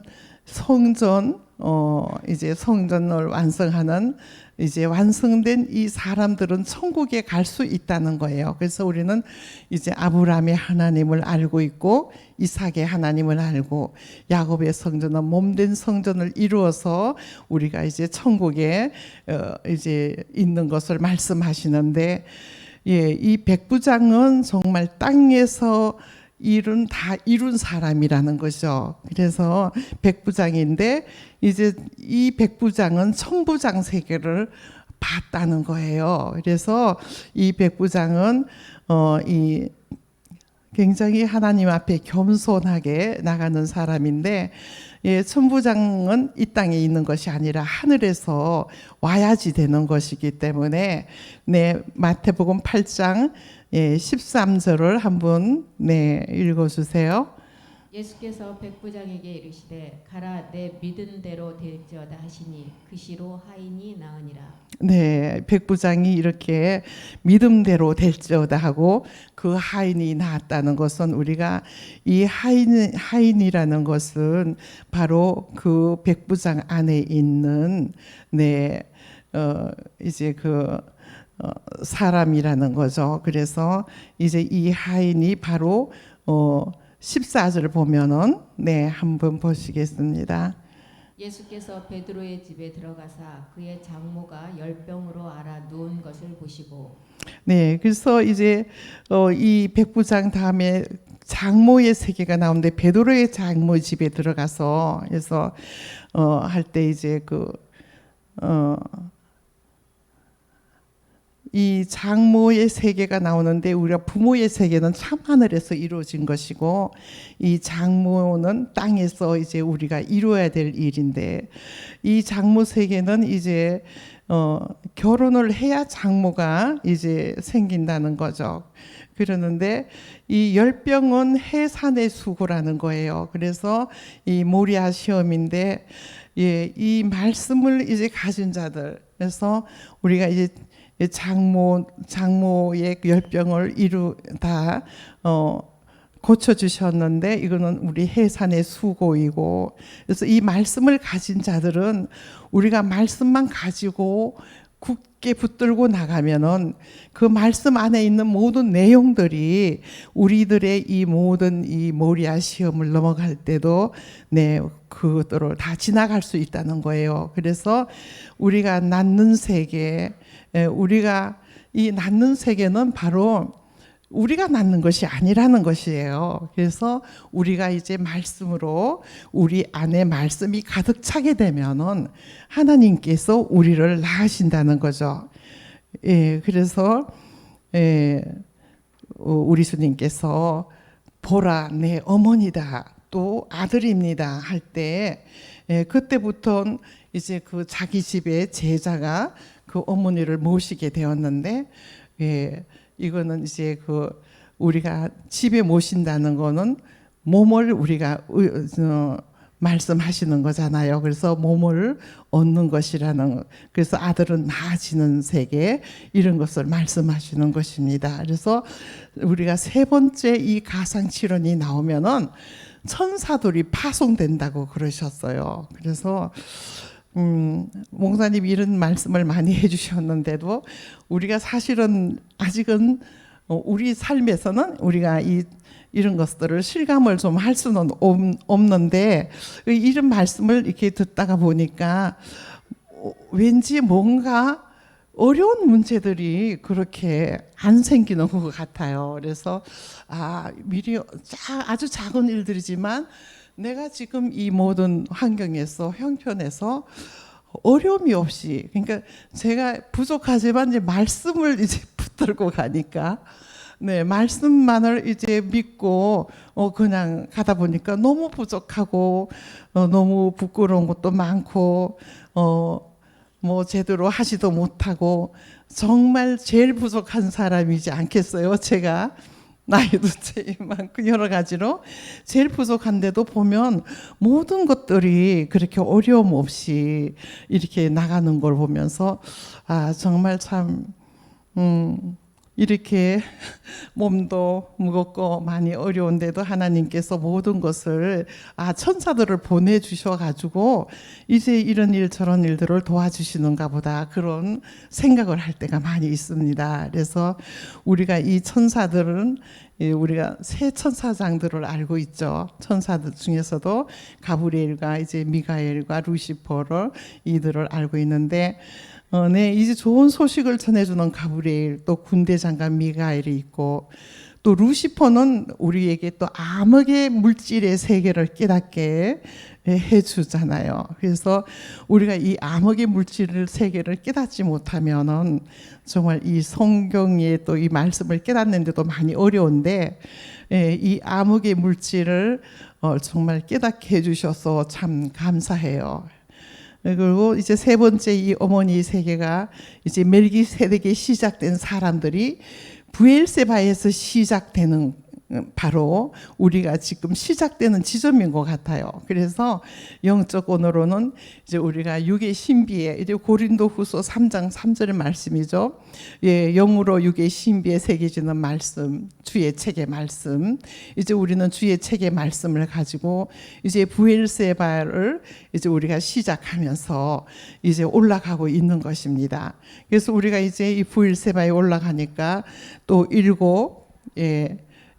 이제 성전을 완성하는 이제 완성된 이 사람들은 천국에 갈 수 있다는 거예요. 그래서 우리는 이제 아브라함의 하나님을 알고 있고, 이삭의 하나님을 알고, 야곱의 성전은 몸된 성전을 이루어서 우리가 이제 천국에 이제 있는 것을 말씀하시는데, 이 백부장은 정말 땅에서 다 이룬 사람이라는 거죠. 그래서 백부장인데, 이제 이 백부장은 천부장 세계를 봤다는 거예요. 그래서 이 백부장은 굉장히 하나님 앞에 겸손하게 나가는 사람인데, 천부장은 이 땅에 있는 것이 아니라 하늘에서 와야지 되는 것이기 때문에, 마태복음 8장 13절을 한번 읽어주세요. 예수께서 백부장에게 이르시되 가라 내 믿은 대로 될지어다 하시니 그 시로 하인이 나으니라. 네, 백부장이 이렇게 믿음대로 될지어다 하고 그 하인이 나았다는 것은, 우리가 이 하인이라는 것은 바로 그 백부장 안에 있는 이제 그 사람이라는 거죠. 그래서 이제 이 하인이 바로 14절을 보면은 한번 보시겠습니다. 예수께서 베드로의 집에 들어가사 그의 장모가 열병으로 앓아 누운 것을 보시고. 그래서 이제 이 백부장 다음에 장모의 세계가 나오는데, 베드로의 장모 집에 들어가서 그래서 할 때 이제 이 장모의 세계가 나오는데, 우리가 부모의 세계는 참하늘에서 이루어진 것이고, 이 장모는 땅에서 이제 우리가 이루어야 될 일인데, 이 장모 세계는 이제 결혼을 해야 장모가 이제 생긴다는 거죠. 그러는데 이 열병은 해산의 수고라는 거예요. 그래서 이 모리아 시험인데, 이 말씀을 이제 가진 자들, 그래서 우리가 이제 장모의 열병을 다 고쳐주셨는데 이거는 우리 해산의 수고이고, 그래서 이 말씀을 가진 자들은 우리가 말씀만 가지고 굳게 붙들고 나가면은 그 말씀 안에 있는 모든 내용들이 우리들의 이 모든 이 모리아 시험을 넘어갈 때도 그것들을 다 지나갈 수 있다는 거예요. 그래서 우리가 낳는 세계, 우리가 이 낳는 세계는 바로 우리가 낳는 것이 아니라는 것이에요. 그래서 우리가 이제 말씀으로 우리 안에 말씀이 가득 차게 되면은 하나님께서 우리를 낳으신다는 거죠. 그래서 우리 주님께서 보라 내 어머니다 또 아들입니다 할 때 그때부터 이제 그 자기 집에 제자가 그 어머니를 모시게 되었는데 이거는 이제 우리가 집에 모신다는 거는 몸을 우리가 말씀하시는 거잖아요. 그래서 몸을 얻는 것이라는, 그래서 아들은 나아지는 세계, 이런 것을 말씀하시는 것입니다. 그래서 우리가 세 번째 이 가상칠언이 나오면은 천사들이 파송된다고 그러셨어요. 그래서 목사님 이런 말씀을 많이 해주셨는데도 우리가 사실은 아직은 우리 삶에서는 우리가 이런 것들을 실감을 좀 할 수는 없는데 이런 말씀을 이렇게 듣다가 보니까 왠지 뭔가 어려운 문제들이 그렇게 안 생기는 것 같아요. 그래서 미리 아주 작은 일들이지만 내가 지금 이 모든 환경에서 형편에서 어려움이 없이, 그러니까 제가 부족하지만 이제 말씀을 이제 붙들고 가니까 말씀만을 이제 믿고 그냥 가다 보니까 너무 부족하고 너무 부끄러운 것도 많고 뭐 제대로 하지도 못하고 정말 제일 부족한 사람이지 않겠어요? 제가 나이도 제일 많고 여러 가지로 제일 부족한데도 보면 모든 것들이 그렇게 어려움 없이 이렇게 나가는 걸 보면서 정말 참 이렇게 몸도 무겁고 많이 어려운데도 하나님께서 모든 것을 천사들을 보내주셔 가지고 이제 이런 일 저런 일들을 도와주시는가 보다, 그런 생각을 할 때가 많이 있습니다. 그래서 우리가 이 천사들은 우리가 세 천사장들을 알고 있죠. 천사들 중에서도 가브리엘과 이제 미가엘과 루시퍼를 이들을 알고 있는데 이제 좋은 소식을 전해주는 가브리엘, 또 군대 장관 미가엘이 있고, 또 루시퍼는 우리에게 또 암흑의 물질의 세계를 깨닫게 해주잖아요. 그래서 우리가 이 암흑의 물질의 세계를 깨닫지 못하면은 정말 이 성경의 또 이 말씀을 깨닫는데도 많이 어려운데, 이 암흑의 물질을 정말 깨닫게 해주셔서 참 감사해요. 그리고 이제 세 번째 이 어머니 세계가 이제 멜기세덱에 시작된 사람들이 브엘세바에서 시작되는, 바로 우리가 지금 시작되는 지점인 것 같아요. 그래서 영적 언어로는 이제 우리가 육의 신비에, 이제 고린도후서 3장 3절의 말씀이죠. 영으로 육의 신비에 새겨지는 말씀, 주의 책의 말씀. 이제 우리는 주의 책의 말씀을 가지고 이제 브엘세바를 이제 우리가 시작하면서 이제 올라가고 있는 것입니다. 그래서 우리가 이제 이 브엘세바에 올라가니까 또 7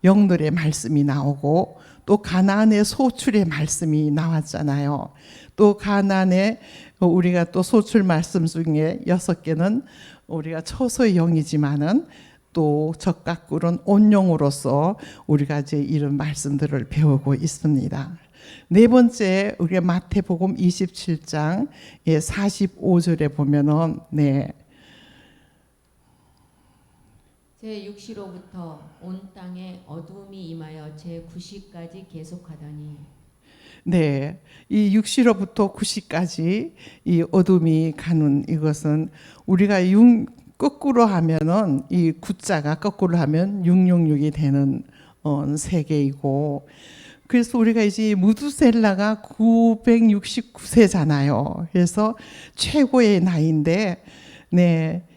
영들의 말씀이 나오고, 또 가나안의 소출의 말씀이 나왔잖아요. 또 가나안의 우리가 또 소출 말씀 중에 6개는 우리가 처소의 영이지만은 또 적각꿀은 온영으로서 우리가 이제 이런 말씀들을 배우고 있습니다. 네 번째, 우리가 마태복음 27장 45절에 보면은 제6시로부터 온 땅에 어두움이 임하여 제9시까지 계속하더니. 이 6시로부터 9시까지 이 어둠이 가는, 이것은 우리가 거꾸로 하면은 이 9자가 거꾸로 하면 666이 되는 세계이고, 그래서 우리가 이제 무두셀라가 969세잖아요. 그래서 최고의 나이인데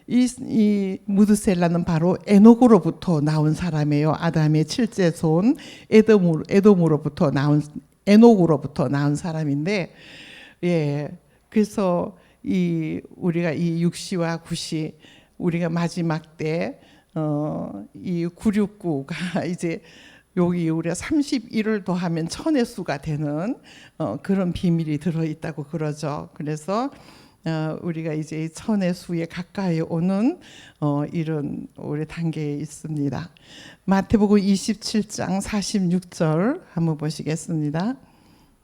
이 무드셀라는 바로 에녹으로부터 나온 사람이에요. 아담의 7째 손 에돔으로부터 나온 에녹으로부터 나온 사람인데, 예, 그래서 우리가 이 6시와 9시 우리가 마지막 때 이 969가 이제 여기 우리가 31을 더하면 천의 수가 되는 그런 비밀이 들어 있다고 그러죠. 그래서 우리가 이제 천의 수에 가까이 오는 이런 우리 단계에 있습니다. 마태복음 27장 46절 한번 보시겠습니다.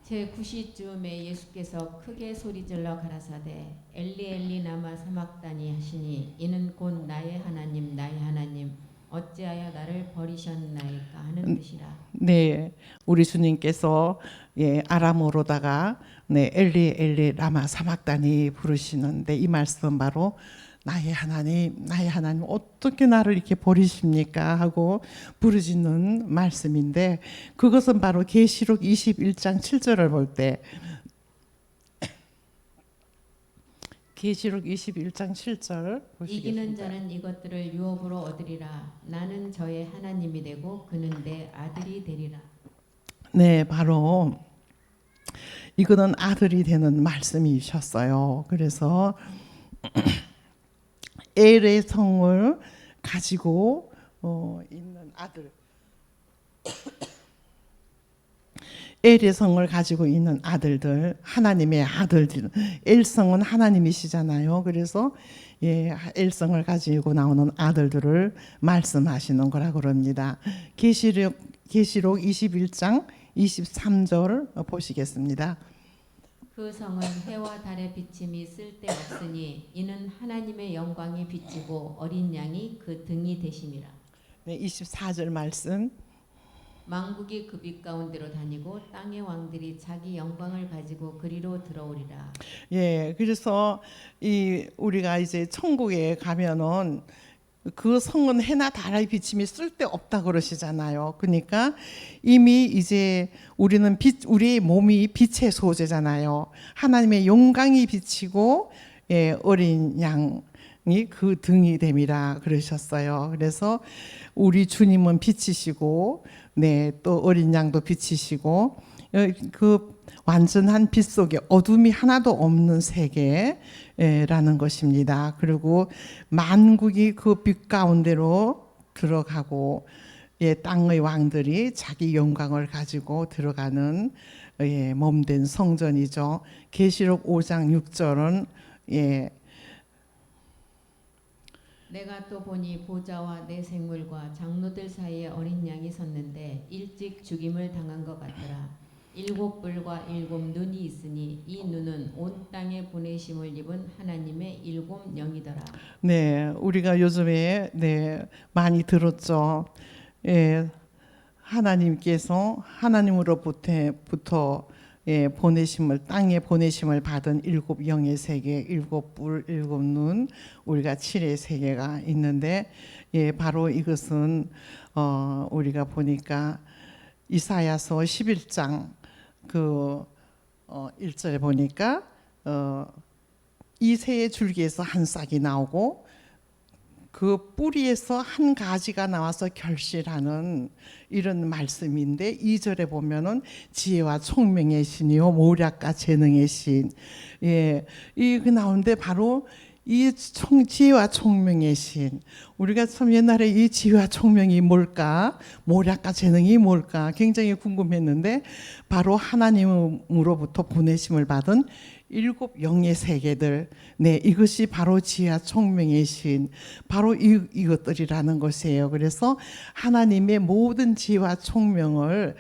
제 9시쯤에 예수께서 크게 소리질러 가라사대 엘리 엘리 나마 사막다니 하시니 이는 곧 나의 하나님 나의 하나님 어찌하여 나를 버리셨나이까 하는 뜻이라. 네, 우리 주님께서 아람어로다가 엘리 엘리 라마 사막다니 부르시는데 이 말씀은 바로 나의 하나님 어떻게 나를 이렇게 버리십니까 하고 부르짖는 말씀인데, 그것은 바로 계시록 21장 7절을 볼 때 계시록 21장 7절 보시겠습니다. 이기는 자는 이것들을 유업으로 얻으리라. 나는 저의 하나님이 되고 그는 내 아들이 되리라. 네, 바로 이거는 아들이 되는 말씀이셨어요. 그래서 엘의 성을 가지고 있는 아들, 엘의 성을 가지고 있는 아들들, 하나님의 아들들, 엘성은 하나님이시잖아요. 그래서 엘성을 가지고 나오는 아들들을 말씀하시는 거라 그럽니다. 계시록 21장 23절 보시겠습니다. 그 성은 해와 달의 비침이 쓸데없으니 이는 하나님의 영광이 비치고 어린 양이 그 등이 되심이라. 네, 24절 말씀. 만국이 그 빛 가운데로 다니고 땅의 왕들이 자기 영광을 가지고 그리로 들어오리라. 예, 그래서 우리가 이제 천국에 가면은 그 성은 해나 달의 비침이 쓸데없다 그러시잖아요. 그러니까 이미 이제 우리는 우리 몸이 빛의 소재잖아요. 하나님의 영광이 비치고 어린 양이 그 등이 됨이라 그러셨어요. 그래서 우리 주님은 빛이시고 또 어린 양도 빛이시고 그 완전한 빛 속에 어둠이 하나도 없는 세계라는 것입니다. 그리고 만국이 그 빛 가운데로 들어가고 땅의 왕들이 자기 영광을 가지고 들어가는 몸된 성전이죠. 계시록 5장 6절은 내가 또 보니 보좌와 내 생물과 장로들 사이에 어린 양이 섰는데 일찍 죽임을 당한 것 같더라. 7뿔과 7눈이 있으니 이 눈은 온 땅에 보내심을 입은 하나님의 7영이더라. 네, 우리가 요즘에 많이 들었죠. 하나님께서 하나님으로부터 보내심을 땅에 보내심을 받은 7영의 세계, 7뿔, 7눈, 우리가 7의 세계가 있는데 바로 이것은 우리가 보니까 이사야서 11장 그 1절에 보니까 이새의 줄기에서 한 싹이 나오고 그 뿌리에서 한 가지가 나와서 결실하는 이런 말씀인데, 2절에 보면은 지혜와 총명의 신이요 모략과 재능의 신, 그 나오는데 바로 이 지혜와 총명의 신, 우리가 참 옛날에 이 지혜와 총명이 뭘까, 모략과 재능이 뭘까 굉장히 궁금했는데, 바로 하나님으로부터 보내심을 받은 7영의 세계들, 이것이 바로 지혜와 총명의 신, 바로 이것들이라는 것이에요. 그래서 하나님의 모든 지혜와 총명을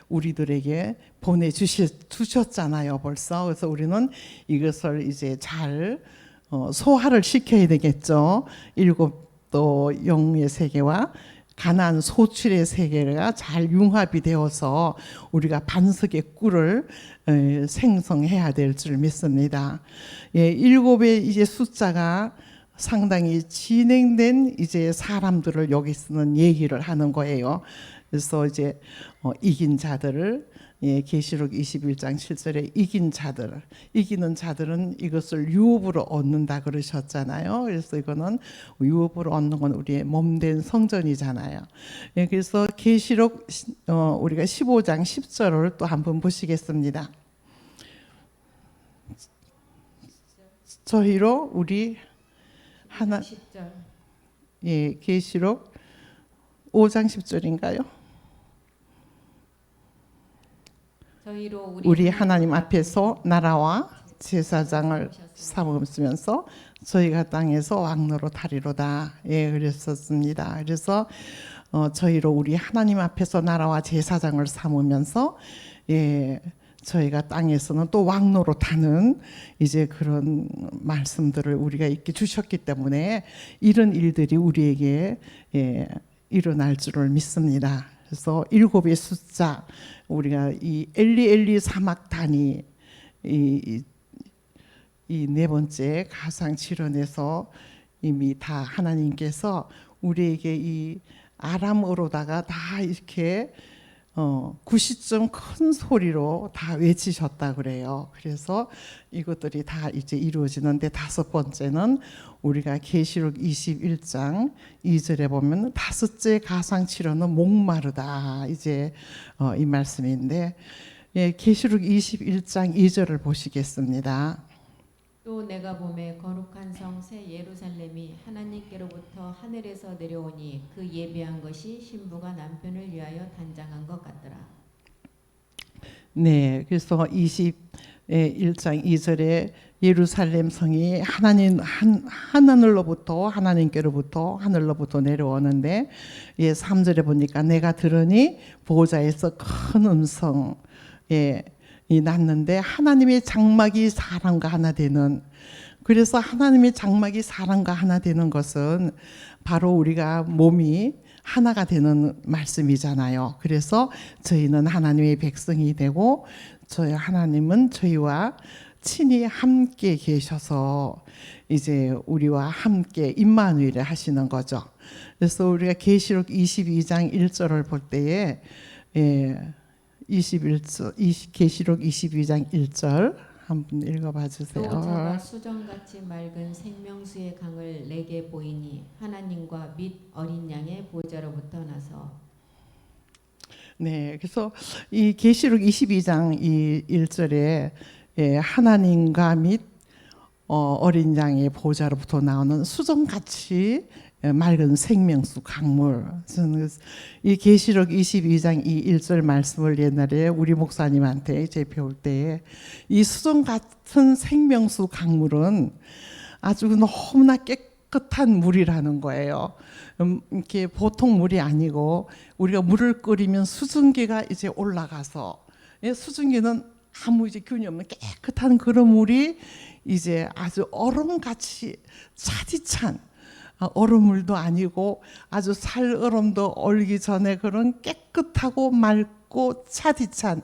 우리들에게 보내주셨잖아요, 벌써. 그래서 우리는 이것을 이제 잘 소화를 시켜야 되겠죠. 7또 영의 세계와 가나안 소출의 세계가 잘 융합이 되어서 우리가 반석의 꿀을 생성해야 될 줄 믿습니다. 7의 이제 숫자가 상당히 진행된 이제 사람들을 여기 쓰는 얘기를 하는 거예요. 그래서 이제 이긴 자들을 예, 계시록 21장 7절에 이기는 자들은 이것을 유업으로 얻는다 그러셨잖아요. 그래서 이거는 유업으로 얻는 건 우리의 몸된 성전이잖아요. 예, 그래서 계시록 우리가 15장 10절을 또 한번 보시겠습니다. 저희로 우리 하나 10절. 예, 계시록 5장 10절인가요? 저희로 우리 하나님 앞에서 나라와 제사장을 삼으면서 저희가 땅에서 왕노로 타리로다. 예, 그랬었습니다. 그래서 저희로 우리 하나님 앞에서 나라와 제사장을 삼으면서 예, 저희가 땅에서는 또 왕노로 타는 이제 그런 말씀들을 우리가 있게 주셨기 때문에 이런 일들이 우리에게 예, 일어날 줄을 믿습니다. 그래서 7의 숫자 우리가 이 엘리 사막단이 이 네 번째 가상 칠언에서 이미 다 하나님께서 우리에게 이 아람어로다가 다 이렇게 90점 큰 소리로 다 외치셨다 그래요. 그래서 이것들이 다 이제 이루어지는데 다섯 번째는 우리가 계시록 21장 2절에 보면 다섯째 가상 칠언은 목마르다. 이제 이 말씀인데 예, 계시록 21장 2절을 보시겠습니다. 또 내가 보매 거룩한 성 새 예루살렘이 하나님께로부터 하늘에서 내려오니 그 예비한 것이 신부가 남편을 위하여 단장한 것 같더라. 네, 그래서 21장 2절에 예루살렘 성이 하늘로부터 하나님께로부터 내려오는데 예, 3절에 보니까 내가 들으니 보호자에서 큰 음성 예, 이 났는데 하나님의 장막이 사람과 하나 되는 그래서 하나님의 장막이 사람과 하나 되는 것은 바로 우리가 몸이 하나가 되는 말씀이잖아요. 그래서 저희는 하나님의 백성이 되고 저희 하나님은 저희와 친히 함께 계셔서 이제 우리와 함께 임마누엘을 하시는 거죠. 그래서 우리가 계시록 22장 1절을 볼 때에 예, 계시록 22장 1절 한번 읽어봐 주세요. 또 저가 수정같이 맑은 생명수의 강을 내게 보이니 하나님과 및 어린 양의 보좌로부터 나서 네, 그래서 이 계시록 22장 이 1절에 예, 하나님과 및 어린 양의 보좌로부터 나오는 수정같이 맑은 생명수 강물. 저는 이 계시록 22장 이 1절 말씀을 옛날에 우리 목사님한테 이제 배울 때에 이 수정 같은 생명수 강물은 아주 너무나 깨끗한 물이라는 거예요. 이렇게 보통 물이 아니고 우리가 물을 끓이면 수증기가 이제 올라가서 수증기는 아무 이제 균이 없는 깨끗한 그런 물이 이제 아주 얼음같이 차디찬 얼음물도 아니고 아주 살얼음도 얼기 전에 그런 깨끗하고 맑고 차디찬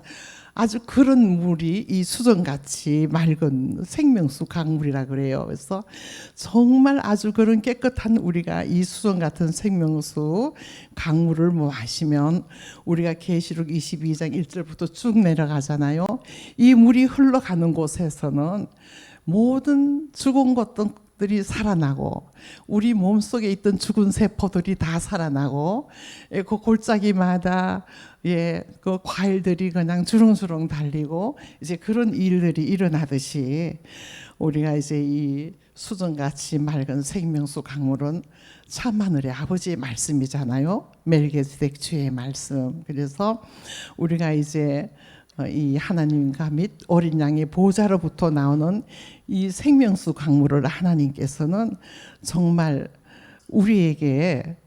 아주 그런 물이 이 수정같이 맑은 생명수 강물이라 그래요. 그래서 정말 아주 그런 깨끗한 우리가 이 수정 같은 생명수 강물을 마시면 우리가 계시록 22장 1절부터 쭉 내려가잖아요. 이 물이 흘러가는 곳에서는 모든 죽은 것들이 살아나고 우리 몸속에 있던 죽은 세포들이 다 살아나고 그 골짜기마다 그 과일들이 그냥 주렁주렁 달리고 이제 그런 일들이 일어나듯이 우리가 이제 이 수정같이 맑은 생명수 강물은 참하늘의 아버지의 말씀이잖아요. 멜기세덱 주의 말씀. 그래서 우리가 이제 이 하나님과 및 어린 양의 보좌로부터 나오는 이 생명수 강물을 하나님께서는 정말 우리에게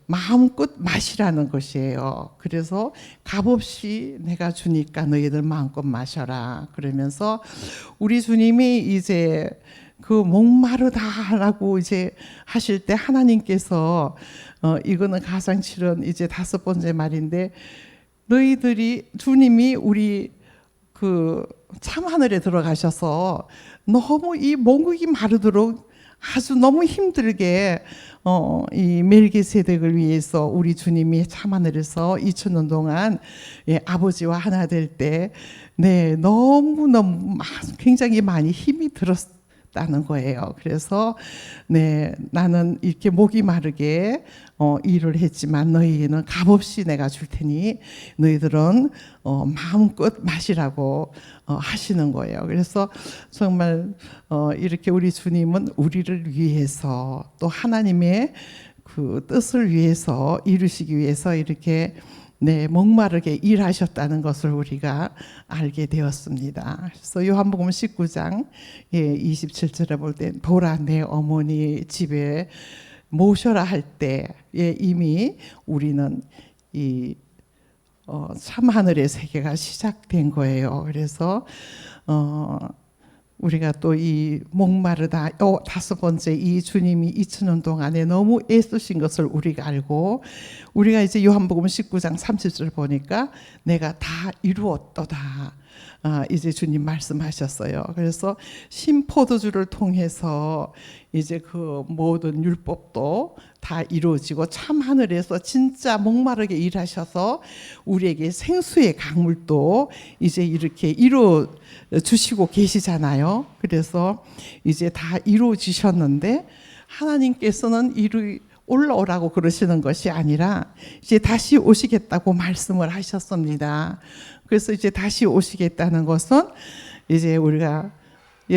마음껏 마시라는 것이에요. 그래서 값없이 내가 주니까 너희들 마음껏 마셔라. 그러면서 우리 주님이 이제 그 목마르다라고 이제 하실 때 하나님께서 이거는 가상칠언 이제 다섯 번째 말인데 너희들이 주님이 우리 그 참하늘에 들어가셔서 너무 이 목이 마르도록 아주 너무 힘들게 이 멜기세덱을 위해서 우리 주님이 참하늘에서 2000년 동안 아버지와 하나 될 때 너무너무 굉장히 많이 힘이 들었다는 거예요. 그래서 나는 이렇게 목이 마르게 일을 했지만 너희는 값없이 내가 줄 테니 너희들은 마음껏 마시라고 하시는 거예요. 그래서 정말 이렇게 우리 주님은 우리를 위해서 또 하나님의 그 뜻을 위해서 이루시기 위해서 이렇게 목마르게 일하셨다는 것을 우리가 알게 되었습니다. 그래서 요한복음 19장 27절에 볼 때 보라 내 어머니 집에 모셔라 할 때에 이미 우리는 이 참 하늘의 세계가 시작된 거예요. 그래서 우리가 또 이 목마르다 다섯 번째 이 주님이 2000년 동안에 너무 애쓰신 것을 우리가 알고 우리가 이제 요한복음 19장 30절 보니까 내가 다 이루었도다. 이제 주님 말씀하셨어요. 그래서 신포도주를 통해서 이제 그 모든 율법도 다 이루어지고 참 하늘에서 진짜 목마르게 일하셔서 우리에게 생수의 강물도 이제 이렇게 이루어 주시고 계시잖아요. 그래서 이제 다 이루어지셨는데 하나님께서는 올라오라고 그러시는 것이 아니라 이제 다시 오시겠다고 말씀을 하셨습니다. 그래서 이제 다시 오시겠다는 것은 이제 우리가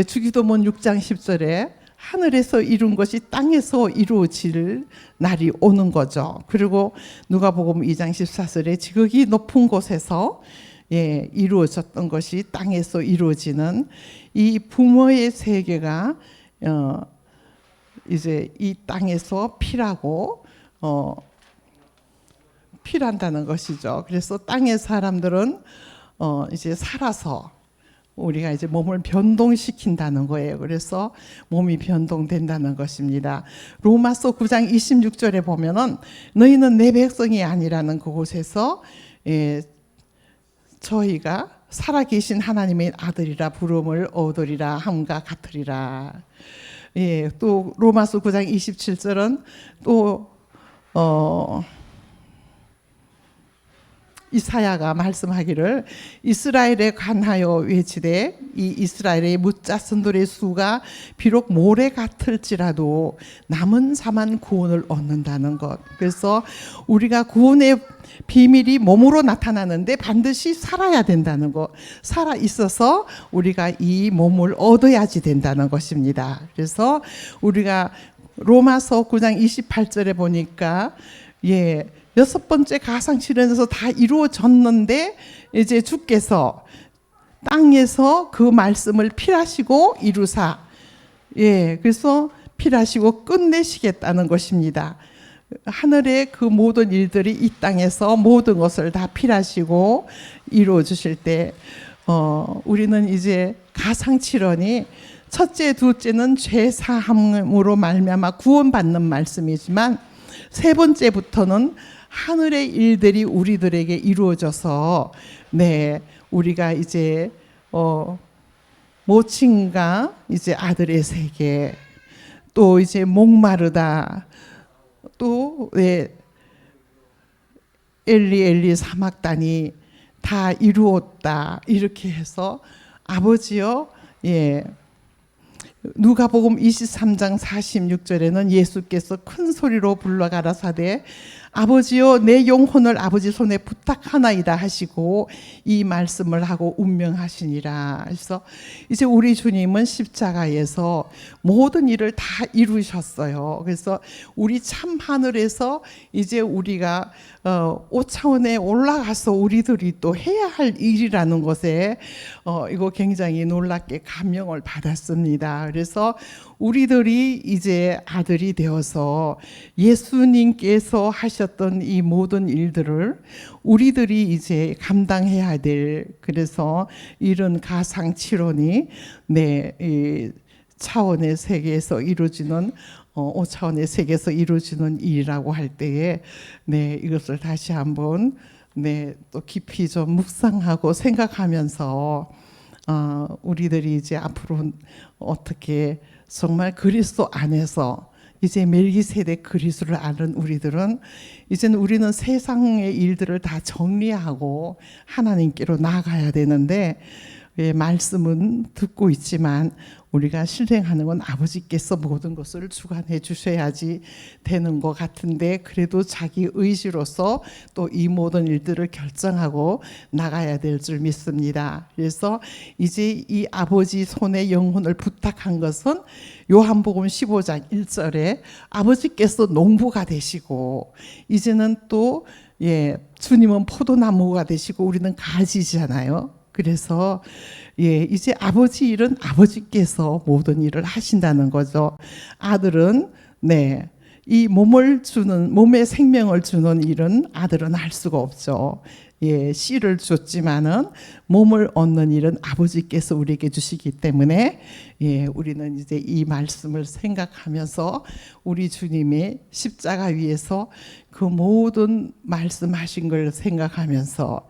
주기도문 6장 10절에 하늘에서 이룬 것이 땅에서 이루어질 날이 오는 거죠. 그리고 누가복음 2장 14절에 지극히 높은 곳에서 이루어졌던 것이 땅에서 이루어지는 이 부모의 세계가 이제 이 땅에서 필한다는 것이죠. 그래서 땅의 사람들은 이제 살아서 우리가 이제 몸을 변동시킨다는 거예요. 그래서 몸이 변동된다는 것입니다. 로마서 9장 26절에 보면은 너희는 내 백성이 아니라는 그곳에서 저희가 살아계신 하나님의 아들이라 부름을 얻으리라 함과 같으리라. 또 로마서 9장 27절은 또 이사야가 말씀하기를 이스라엘에 관하여 외치되 이 이스라엘의 묻자선들의 수가 비록 모래 같을지라도 남은 자만 구원을 얻는다는 것. 그래서 우리가 구원의 비밀이 몸으로 나타나는데 반드시 살아야 된다는 것. 살아 있어서 우리가 이 몸을 얻어야지 된다는 것입니다. 그래서 우리가 로마서 9장 28절에 보니까 여섯 번째 가상칠연에서 다 이루어졌는데 이제 주께서 땅에서 그 말씀을 필하시고 이루사 그래서 필하시고 끝내시겠다는 것입니다. 하늘의 그 모든 일들이 이 땅에서 모든 것을 다 필하시고 이루어 주실 때 우리는 이제 가상칠언이 첫째, 둘째는 죄 사함으로 말미암아 구원받는 말씀이지만 세 번째부터는 하늘의 일들이 우리들에게 이루어져서 우리가 이제 모친과 이제 아들의 세계 또 이제 목마르다 또 엘리 엘리 사막단이 다 이루었다 이렇게 해서 아버지여 누가복음 23장 46절에는 예수께서 큰 소리로 불러 가라사대 아버지여 내 영혼을 아버지 손에 부탁하나이다 하시고 이 말씀을 하고 운명하시니라. 그래서 이제 우리 주님은 십자가에서 모든 일을 다 이루셨어요. 그래서 우리 참 하늘에서 이제 우리가 5차원에 올라가서 우리들이 또 해야 할 일이라는 것에 이거 굉장히 놀랍게 감명을 받았습니다. 그래서 우리들이 이제 아들이 되어서 예수님께서 하셨던 이 모든 일들을 우리들이 이제 감당해야 될 그래서 이런 가상치론이 이 차원의 세계에서 이루어지는 5차원의 세계에서 이루어지는 일이라고 할 때에 이것을 다시 한번 또 깊이 좀 묵상하고 생각하면서 우리들이 이제 앞으로 어떻게 정말 그리스도 안에서 이제 멜기세덱 그리스도를 아는 우리들은 이제는 우리는 세상의 일들을 다 정리하고 하나님께로 나아가야 되는데 말씀은 듣고 있지만 우리가 실행하는 건 아버지께서 모든 것을 주관해 주셔야지 되는 것 같은데 그래도 자기 의지로서 또 이 모든 일들을 결정하고 나가야 될 줄 믿습니다. 그래서 이제 이 아버지 손에 영혼을 부탁한 것은 요한복음 15장 1절에 아버지께서 농부가 되시고 이제는 또 주님은 포도나무가 되시고 우리는 가지잖아요. 그래서 이제 아버지 일은 아버지께서 모든 일을 하신다는 거죠. 아들은 이 몸의 생명을 주는 일은 아들은 할 수가 없죠. 씨를 줬지만은 몸을 얻는 일은 아버지께서 우리에게 주시기 때문에 우리는 이제 이 말씀을 생각하면서 우리 주님의 십자가 위에서 그 모든 말씀하신 걸 생각하면서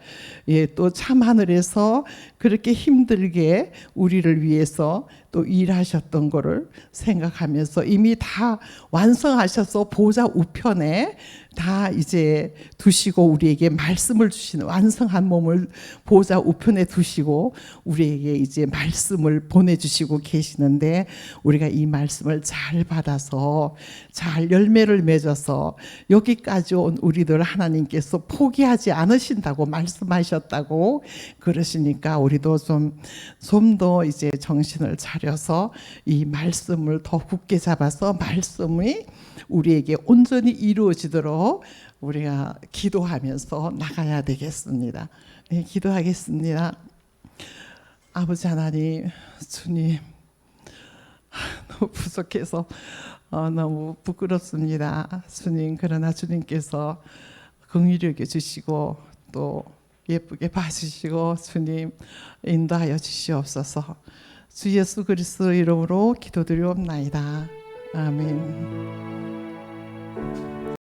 또 참하늘에서 그렇게 힘들게 우리를 위해서 또 일하셨던 거를 생각하면서 이미 다 완성하셔서 보좌 우편에 다 이제 두시고 우리에게 말씀을 주시는 완성한 몸을 보좌 우편에 두시고 우리에게 이제 말씀을 보내주시고 계시는데 우리가 이 말씀을 잘 받아서 잘 열매를 맺어서 여기까지 온 우리들 하나님께서 포기하지 않으신다고 말씀하셨다고 그러시니까 우리도 좀 더 이제 정신을 차려서 이 말씀을 더 굳게 잡아서 말씀이 우리에게 온전히 이루어지도록 우리가 기도하면서 나가야 되겠습니다. 기도하겠습니다. 아버지 하나님, 주님, 너무 부족해서 너무 부끄럽습니다. 주님, 그러나 주님께서 긍휼히 여겨 주시고 또 예쁘게 봐주시고 주님 인도하여 주시옵소서. 주 예수 그리스도 이름으로 기도드리옵나이다. 아멘.